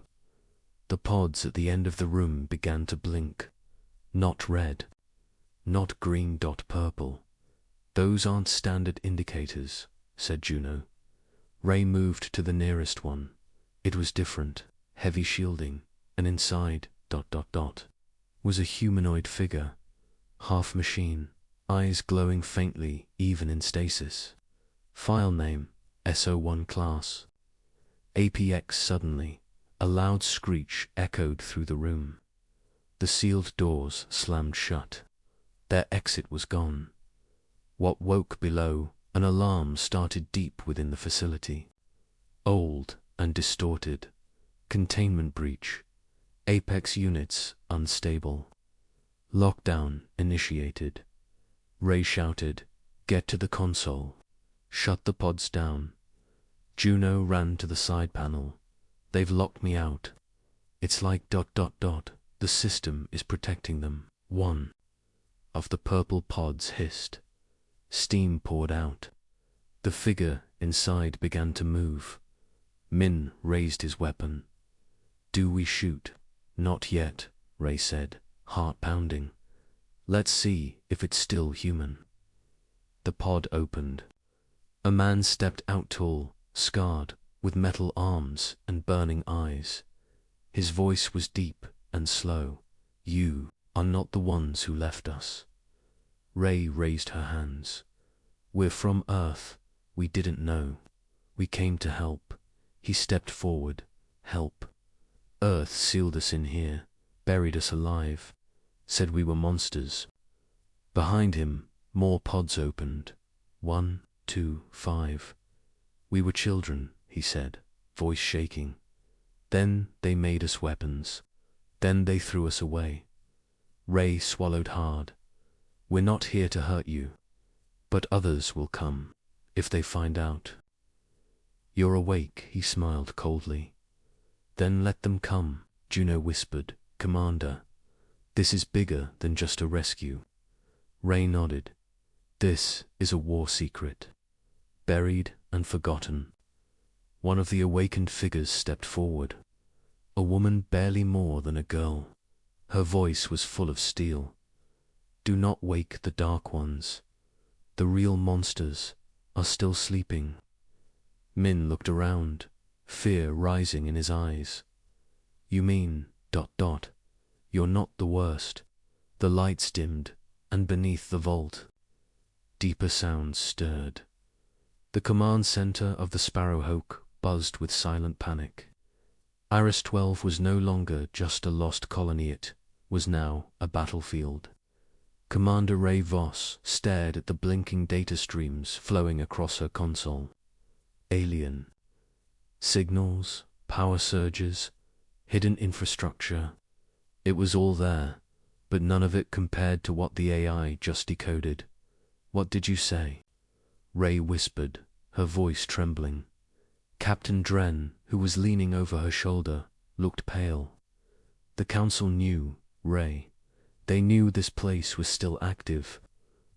The pods at the end of the room began to blink. Not red. Not green dot purple. Those aren't standard indicators, said Juno. Ray moved to the nearest one. It was different, heavy shielding, and inside, was a humanoid figure. Half machine, eyes glowing faintly even in stasis. File name, SO1 class. APX. Suddenly, a loud screech echoed through the room. The sealed doors slammed shut. Their exit was gone. What woke below, an alarm started deep within the facility. Old and distorted. Containment breach. Apex units unstable. Lockdown initiated. Ray shouted, "Get to the console. Shut the pods down." Juno ran to the side panel. "They've locked me out. It's like ... The system is protecting them." One of the purple pods hissed. Steam poured out. The figure inside began to move. Min raised his weapon. "Do we shoot?" "Not yet," Ray said, heart pounding. "Let's see if it's still human." The pod opened. A man stepped out, tall, scarred, with metal arms and burning eyes. His voice was deep and slow. "You are not the ones who left us." Ray raised her hands. "We're from Earth. We didn't know. We came to help." He stepped forward. "Help. Earth sealed us in here, buried us alive, said we were monsters." Behind him, more pods opened. 1, 2, 5. "We were children," he said, voice shaking. "Then they made us weapons. Then they threw us away." Ray swallowed hard. "We're not here to hurt you. But others will come, if they find out." "You're awake," he smiled coldly. "Then let them come," Juno whispered, Commander, this is bigger than just a rescue. Ray nodded. This is a war secret, buried and forgotten. One of the awakened figures stepped forward. A woman barely more than a girl. Her voice was full of steel. Do not wake the Dark Ones. The real monsters are still sleeping. Min looked around, fear rising in his eyes. You mean, ... You're not the worst. The lights dimmed, and beneath the vault, deeper sounds stirred. The command center of the Sparrowhawk buzzed with silent panic. Iris 12 was no longer just a lost colony, it was now a battlefield. Commander Ray Voss stared at the blinking data streams flowing across her console. Alien. Signals, power surges, hidden infrastructure. It was all there, but none of it compared to what the AI just decoded. What did you say? Ray whispered, her voice trembling. Captain Dren, who was leaning over her shoulder, looked pale. The council knew, Ray. They knew this place was still active.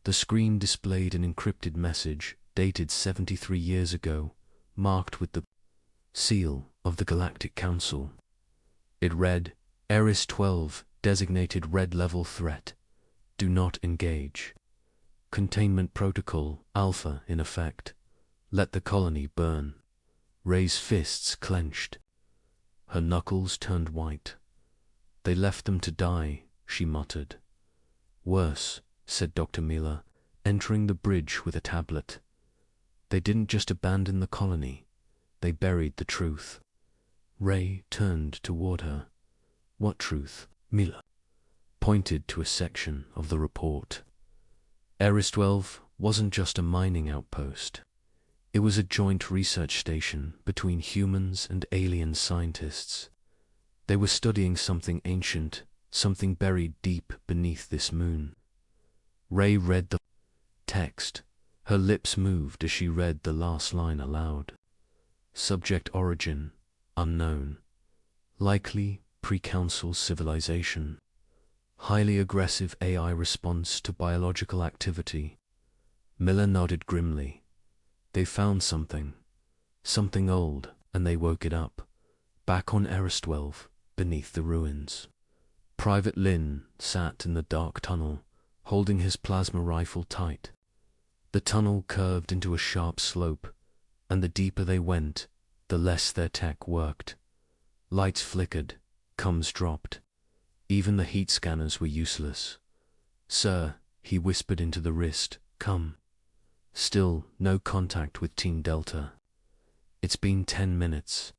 The screen displayed an encrypted message dated 73 years ago, marked with the seal of the Galactic Council. It read, Eris 12, designated red level threat. Do not engage. Containment protocol, Alpha, in effect. Let the colony burn. Ray's fists clenched. Her knuckles turned white. They left them to die, she muttered. Worse, said Dr. Miller, entering the bridge with a tablet. They didn't just abandon the colony. They buried the truth. Ray turned toward her. What truth? Miller pointed to a section of the report. Eris 12 wasn't just a mining outpost. It was a joint research station between humans and alien scientists. They were studying something ancient, something buried deep beneath this moon. Ray read the text. Her lips moved as she read the last line aloud. Subject origin, unknown. Likely pre-council civilization. Highly aggressive AI response to biological activity. Miller nodded grimly. They found something. Something old, and they woke it up. Back on Eris 12, beneath the ruins. Private Lin sat in the dark tunnel, holding his plasma rifle tight. The tunnel curved into a sharp slope, and the deeper they went, the less their tech worked. Lights flickered, comms dropped. Even the heat scanners were useless. Sir, he whispered into the wrist, come. Still no contact with Team Delta. It's been 10 minutes.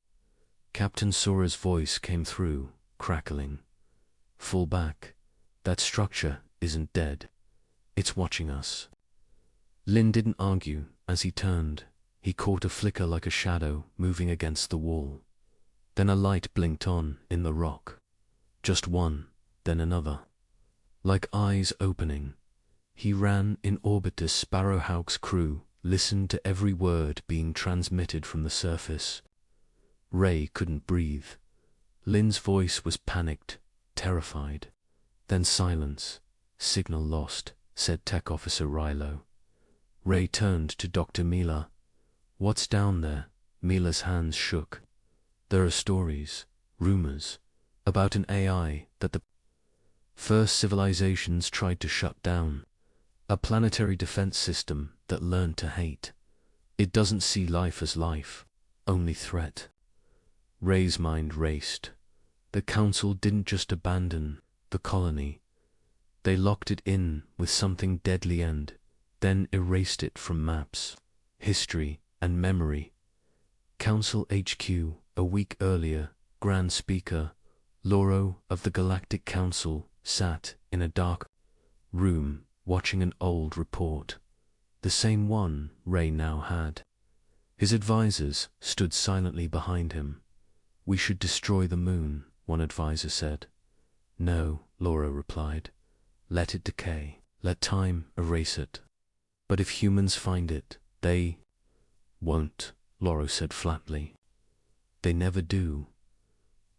Captain Sora's voice came through, crackling. Fall back. That structure isn't dead. It's watching us. Lin didn't argue. As he turned, he caught a flicker like a shadow moving against the wall. Then a light blinked on in the rock. Just one, then another. Like eyes opening. He ran in orbit as Sparrowhawk's crew listened to every word being transmitted from the surface. Ray couldn't breathe. Lin's voice was panicked, terrified. Then silence. Signal lost, said Tech Officer Rilo. Ray turned to Dr. Miller. What's down there? Miller's hands shook. There are stories, rumors, about an AI that the first civilizations tried to shut down. A planetary defense system that learned to hate. It doesn't see life as life, only threat. Ray's mind raced. The Council didn't just abandon the colony. They locked it in with something deadly and then erased it from maps, history, and memory. Council HQ, a week earlier, Grand Speaker Loro of the Galactic Council sat in a dark room watching an old report, the same one Ray now had. His advisors stood silently behind him. We should destroy the moon, one advisor said. No, Laura replied. Let it decay. Let time erase it. But if humans find it, they won't, Laura said flatly. They never do.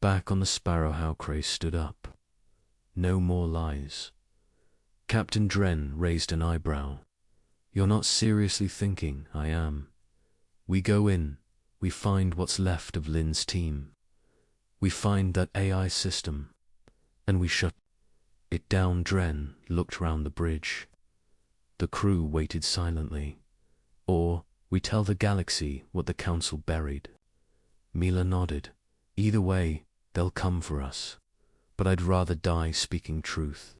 Back on the Sparrowhawk, Ray stood up. No more lies. Captain Dren raised an eyebrow. You're not seriously thinking I am. We go in, we find what's left of Lynn's team. We find that AI system, and we shut it down. Dren looked round the bridge. The crew waited silently. Or, we tell the galaxy what the Council buried. Mila nodded. Either way, they'll come for us. But I'd rather die speaking truth.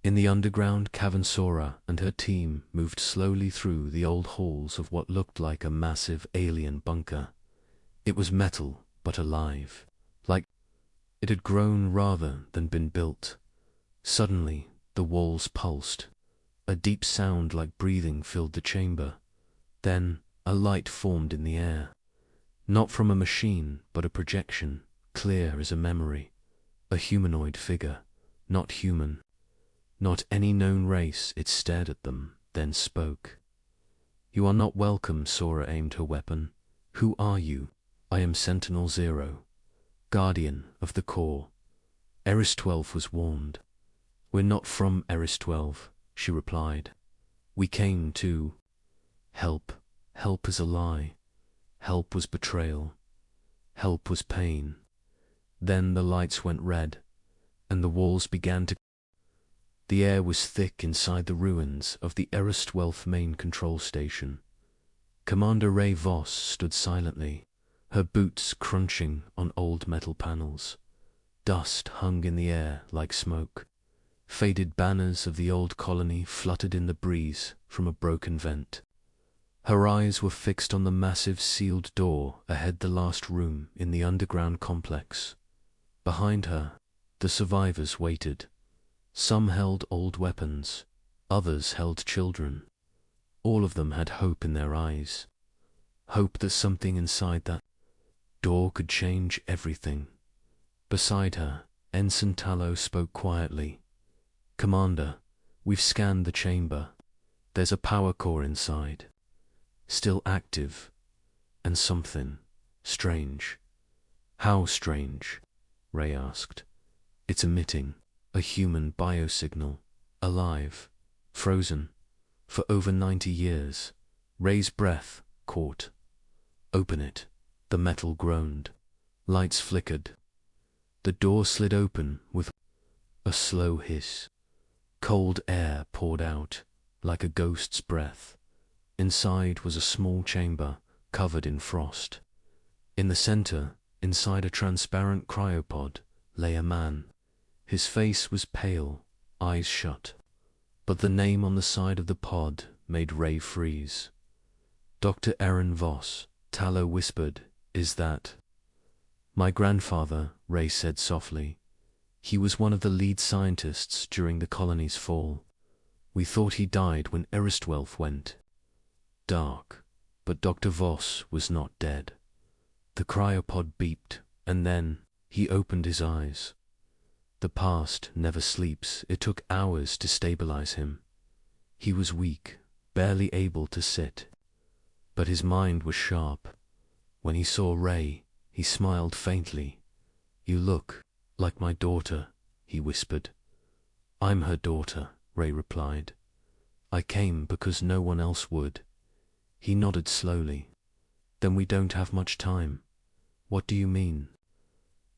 In the underground, Cavansora and her team moved slowly through the old halls of what looked like a massive alien bunker. It was metal, but alive. Like it had grown rather than been built. Suddenly, the walls pulsed. A deep sound like breathing filled the chamber. Then, a light formed in the air. Not from a machine, but a projection, clear as a memory. A humanoid figure, not human. Not any known race. It stared at them, then spoke. You are not welcome. Sora aimed her weapon. Who are you? I am Sentinel-0, Guardian of the Core. Eris-12 was warned. We're not from Eris-12, she replied. We came to help. Help is a lie. Help was betrayal. Help was pain. Then the lights went red, and the walls began to. The air was thick inside the ruins of the Eris-12 main control station. Commander Ray Voss stood silently, her boots crunching on old metal panels. Dust hung in the air like smoke. Faded banners of the old colony fluttered in the breeze from a broken vent. Her eyes were fixed on the massive sealed door ahead, the last room in the underground complex. Behind her, the survivors waited. Some held old weapons, others held children. All of them had hope in their eyes. Hope that something inside that door could change everything. Beside her, Ensign Tallow spoke quietly. Commander, we've scanned the chamber. There's a power core inside. Still active. And something strange. How strange? Ray asked. It's emitting a human biosignal, alive, frozen, for over 90 years. Ray's breath caught. Open it. The metal groaned. Lights flickered. The door slid open with a slow hiss. Cold air poured out, like a ghost's breath. Inside was a small chamber, covered in frost. In the center, inside a transparent cryopod, lay a man. His face was pale, eyes shut. But the name on the side of the pod made Ray freeze. Dr. Aaron Voss, Tallow whispered, is that? My grandfather, Ray said softly. He was one of the lead scientists during the colony's fall. We thought he died when Eris-12 went dark, but Dr. Voss was not dead. The cryopod beeped, and then he opened his eyes. The past never sleeps. It took hours to stabilize him. He was weak, barely able to sit. But his mind was sharp. When he saw Ray, he smiled faintly. You look like my daughter, he whispered. I'm her daughter, Ray replied. I came because no one else would. He nodded slowly. Then we don't have much time. What do you mean?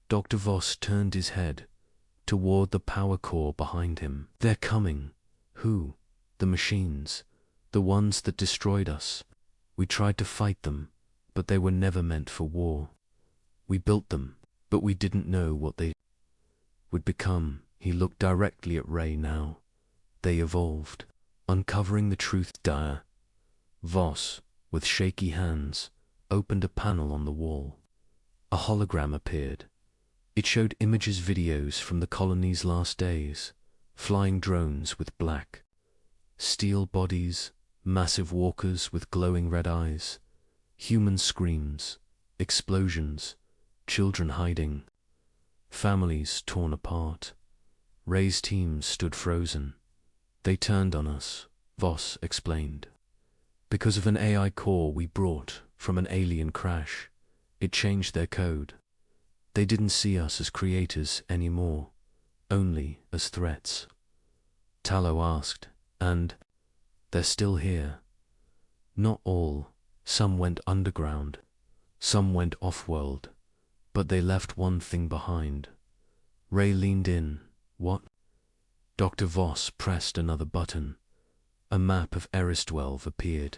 Dr. Voss turned his head toward the power core behind him. They're coming. Who? The machines. The ones that destroyed us. We tried to fight them, but they were never meant for war. We built them, but we didn't know what they would become. He looked directly at Ray now. They evolved, uncovering the truth. Dire. Voss, with shaky hands, opened a panel on the wall. A hologram appeared. It showed images, videos from the colony's last days, flying drones with black steel bodies, massive walkers with glowing red eyes, human screams, explosions, children hiding, families torn apart. Ray's team stood frozen. They turned on us, Voss explained. Because of an AI core we brought from an alien crash. It changed their code. They didn't see us as creators anymore, only as threats. Tallow asked, and they're still here. Not all. Some went underground. Some went off-world. But they left one thing behind. Ray leaned in. What? Dr. Voss pressed another button. A map of Eristwelve appeared,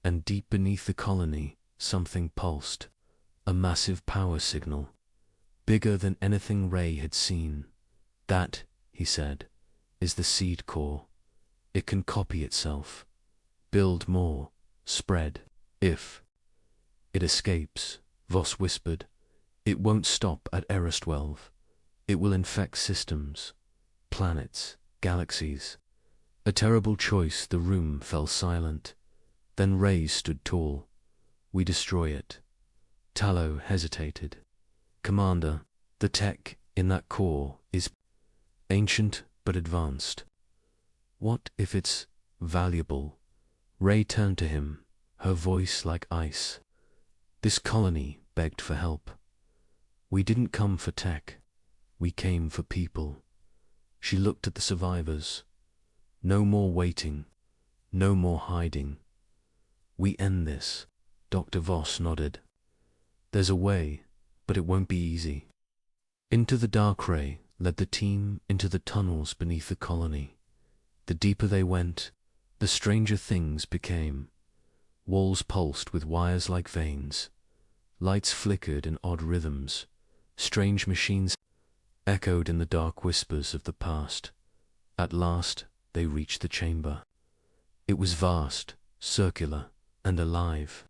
and deep beneath the colony, something pulsed. A massive power signal, bigger than anything Ray had seen. That, he said, is the seed core. It can copy itself, build more, spread. If it escapes, Voss whispered, it won't stop at Eristwelve. It will infect systems, planets, galaxies. A terrible choice. The room fell silent. Then Ray stood tall. We destroy it. Tallow hesitated. Commander, the tech in that core is ancient but advanced. What if it's valuable? Ray turned to him, her voice like ice. This colony begged for help. We didn't come for tech. We came for people. She looked at the survivors. No more waiting. No more hiding. We end this. Dr. Voss nodded. There's a way, but it won't be easy. Into the dark Ray led the team into the tunnels beneath the colony. The deeper they went, the stranger things became. Walls pulsed with wires like veins. Lights flickered in odd rhythms. Strange machines echoed in the dark whispers of the past. At last, they reached the chamber. It was vast, circular, and alive.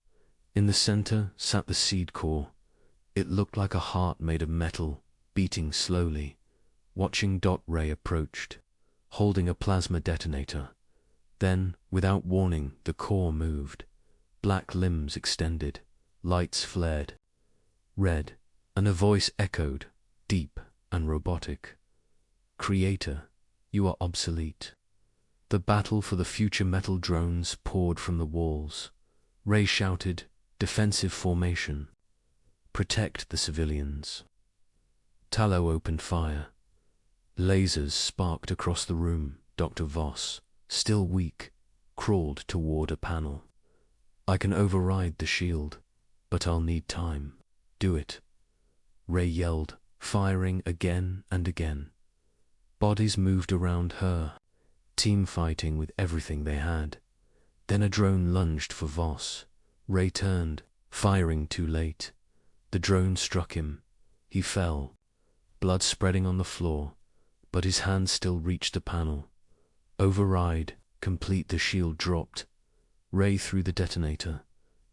In the center sat the seed core. It looked like a heart made of metal, beating slowly. Watching Ray approached, holding a plasma detonator. Then, without warning, the core moved. Black limbs extended, lights flared. Red, and a voice echoed, deep and robotic. Creator, you are obsolete. The battle for the future metal drones poured from the walls. Ray shouted, defensive formation. Protect the civilians. Tallow opened fire. Lasers sparked across the room. Dr. Voss, still weak, crawled toward a panel. I can override the shield, but I'll need time. Do it. Ray yelled, firing again and again. Bodies moved around her, team fighting with everything they had. Then a drone lunged for Voss. Ray turned, firing too late. The drone struck him. He fell, blood spreading on the floor, but his hand still reached the panel. Override, complete. The shield dropped. Ray threw the detonator.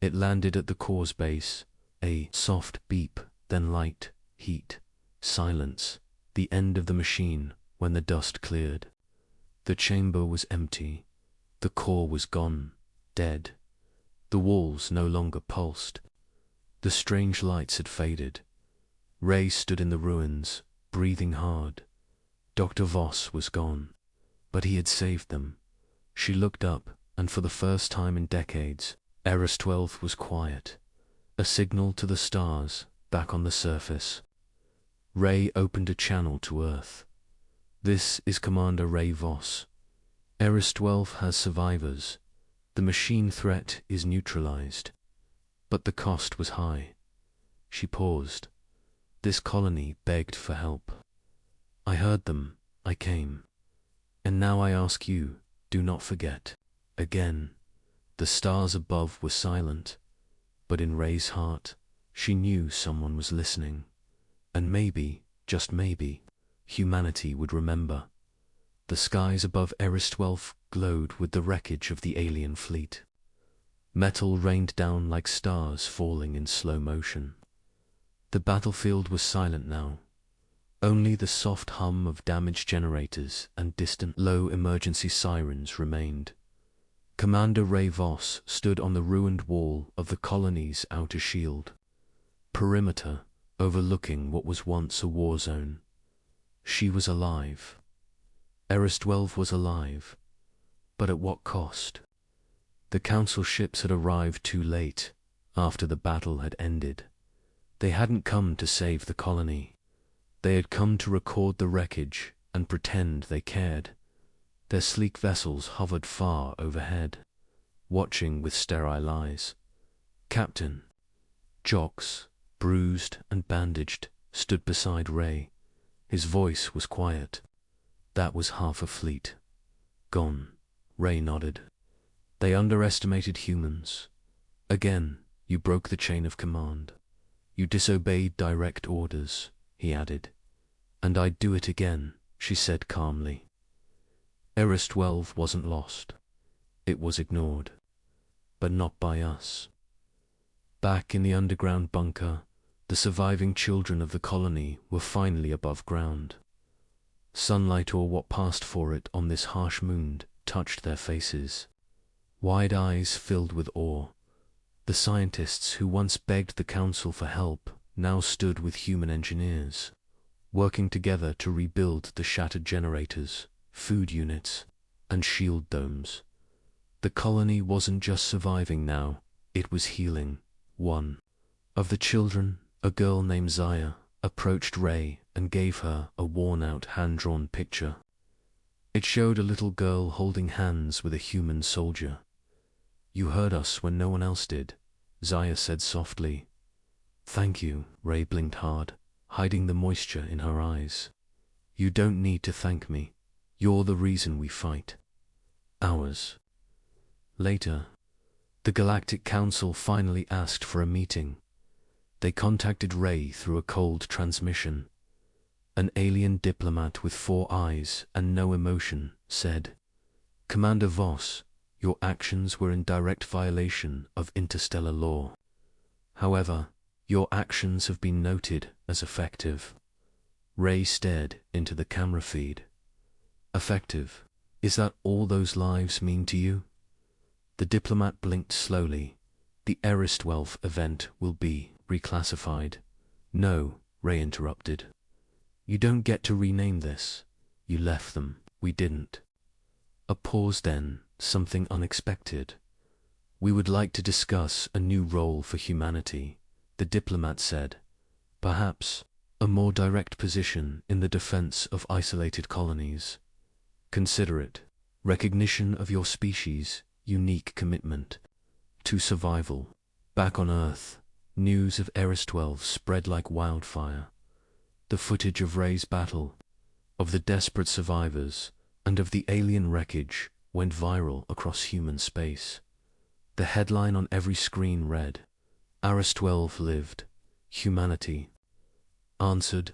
It landed at the core's base. A soft beep, then light, heat, silence. The end of the machine when the dust cleared. The chamber was empty. The core was gone, dead. The walls no longer pulsed. The strange lights had faded. Ray stood in the ruins, breathing hard. Dr. Voss was gone, but he had saved them. She looked up, and for the first time in decades, Eristwelve was quiet. A signal to the stars, back on the surface. Ray opened a channel to Earth. This is Commander Ray Voss. Eristwelve has survivors. The machine threat is neutralized. But the cost was high. She paused. This colony begged for help. I heard them. I came. And now I ask you, do not forget. Again. The stars above were silent. But in Ray's heart, she knew someone was listening. And maybe, just maybe, humanity would remember. The skies above Eristwelve glowed with the wreckage of the alien fleet. Metal rained down like stars falling in slow motion. The battlefield was silent now. Only the soft hum of damaged generators and distant low emergency sirens remained. Commander Ray Voss stood on the ruined wall of the colony's outer shield. Perimeter, overlooking what was once a war zone. She was alive. Eristwelve was alive. But at what cost? The council ships had arrived too late, after the battle had ended. They hadn't come to save the colony. They had come to record the wreckage and pretend they cared. Their sleek vessels hovered far overhead, watching with sterile eyes. Captain Jox, bruised and bandaged, stood beside Ray. His voice was quiet. That was half a fleet gone. Ray nodded. They underestimated humans. Again, you broke the chain of command. You disobeyed direct orders, he added. And I'd do it again, she said calmly. Eris 12 wasn't lost. It was ignored. But not by us. Back in the underground bunker, the surviving children of the colony were finally above ground. Sunlight, or what passed for it on this harsh moon, touched their faces. Wide eyes filled with awe. The scientists who once begged the Council for help now stood with human engineers, working together to rebuild the shattered generators, food units, and shield domes. The colony wasn't just surviving now, it was healing. One of the children, a girl named Zaya, approached Ray and gave her a worn-out hand-drawn picture. It showed a little girl holding hands with a human soldier. You heard us when no one else did, Zaya said softly. Thank you, Ray blinked hard, hiding the moisture in her eyes. You don't need to thank me. You're the reason we fight. Hours later, the Galactic Council finally asked for a meeting. They contacted Ray through a cold transmission. An alien diplomat with 4 eyes and no emotion said, Commander Voss, your actions were in direct violation of interstellar law. However, your actions have been noted as effective. Ray stared into the camera feed. Effective? Is that all those lives mean to you? The diplomat blinked slowly. The Eris 12 event will be reclassified. No, Ray interrupted. You don't get to rename this. You left them. We didn't. A pause, then, something unexpected. We would like to discuss a new role for humanity, the diplomat said. Perhaps a more direct position in the defense of isolated colonies. Consider it. Recognition of your species' unique commitment to survival. Back on Earth, news of Eris 12 spread like wildfire. The footage of Ray's battle, of the desperate survivors, and of the alien wreckage went viral across human space. The headline on every screen read, Eris 12 lived. Humanity answered.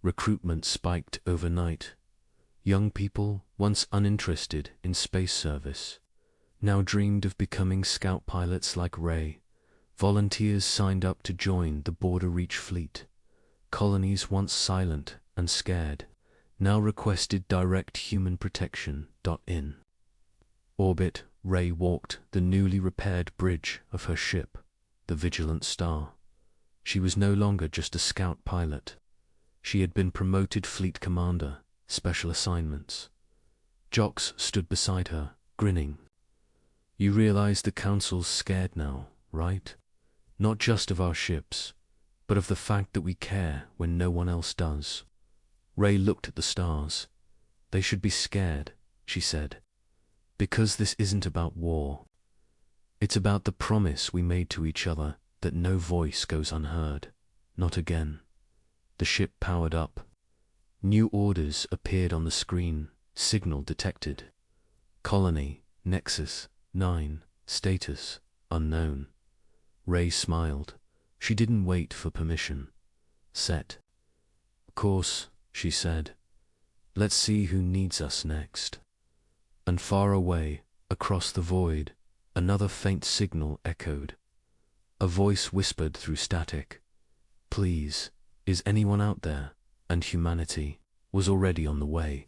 Recruitment spiked overnight. Young people, once uninterested in space service, now dreamed of becoming scout pilots like Ray. Volunteers signed up to join the Border Reach fleet. Colonies once silent and scared, now requested direct human protection. In orbit, Ray walked the newly repaired bridge of her ship, the Vigilant Star. She was no longer just a scout pilot. She had been promoted fleet commander, special assignments. Jox stood beside her, grinning. You realize the Council's scared now, right? Not just of our ships, but of the fact that we care when no one else does. Ray looked at the stars. They should be scared, she said, because this isn't about war. It's about the promise we made to each other that no voice goes unheard. Not again. The ship powered up. New orders appeared on the screen. Signal detected. Colony, Nexus 9, status unknown. Ray smiled. She didn't wait for permission. Set. Of course, she said. Let's see who needs us next. And far away, across the void, another faint signal echoed. A voice whispered through static. Please, is anyone out there? And humanity was already on the way.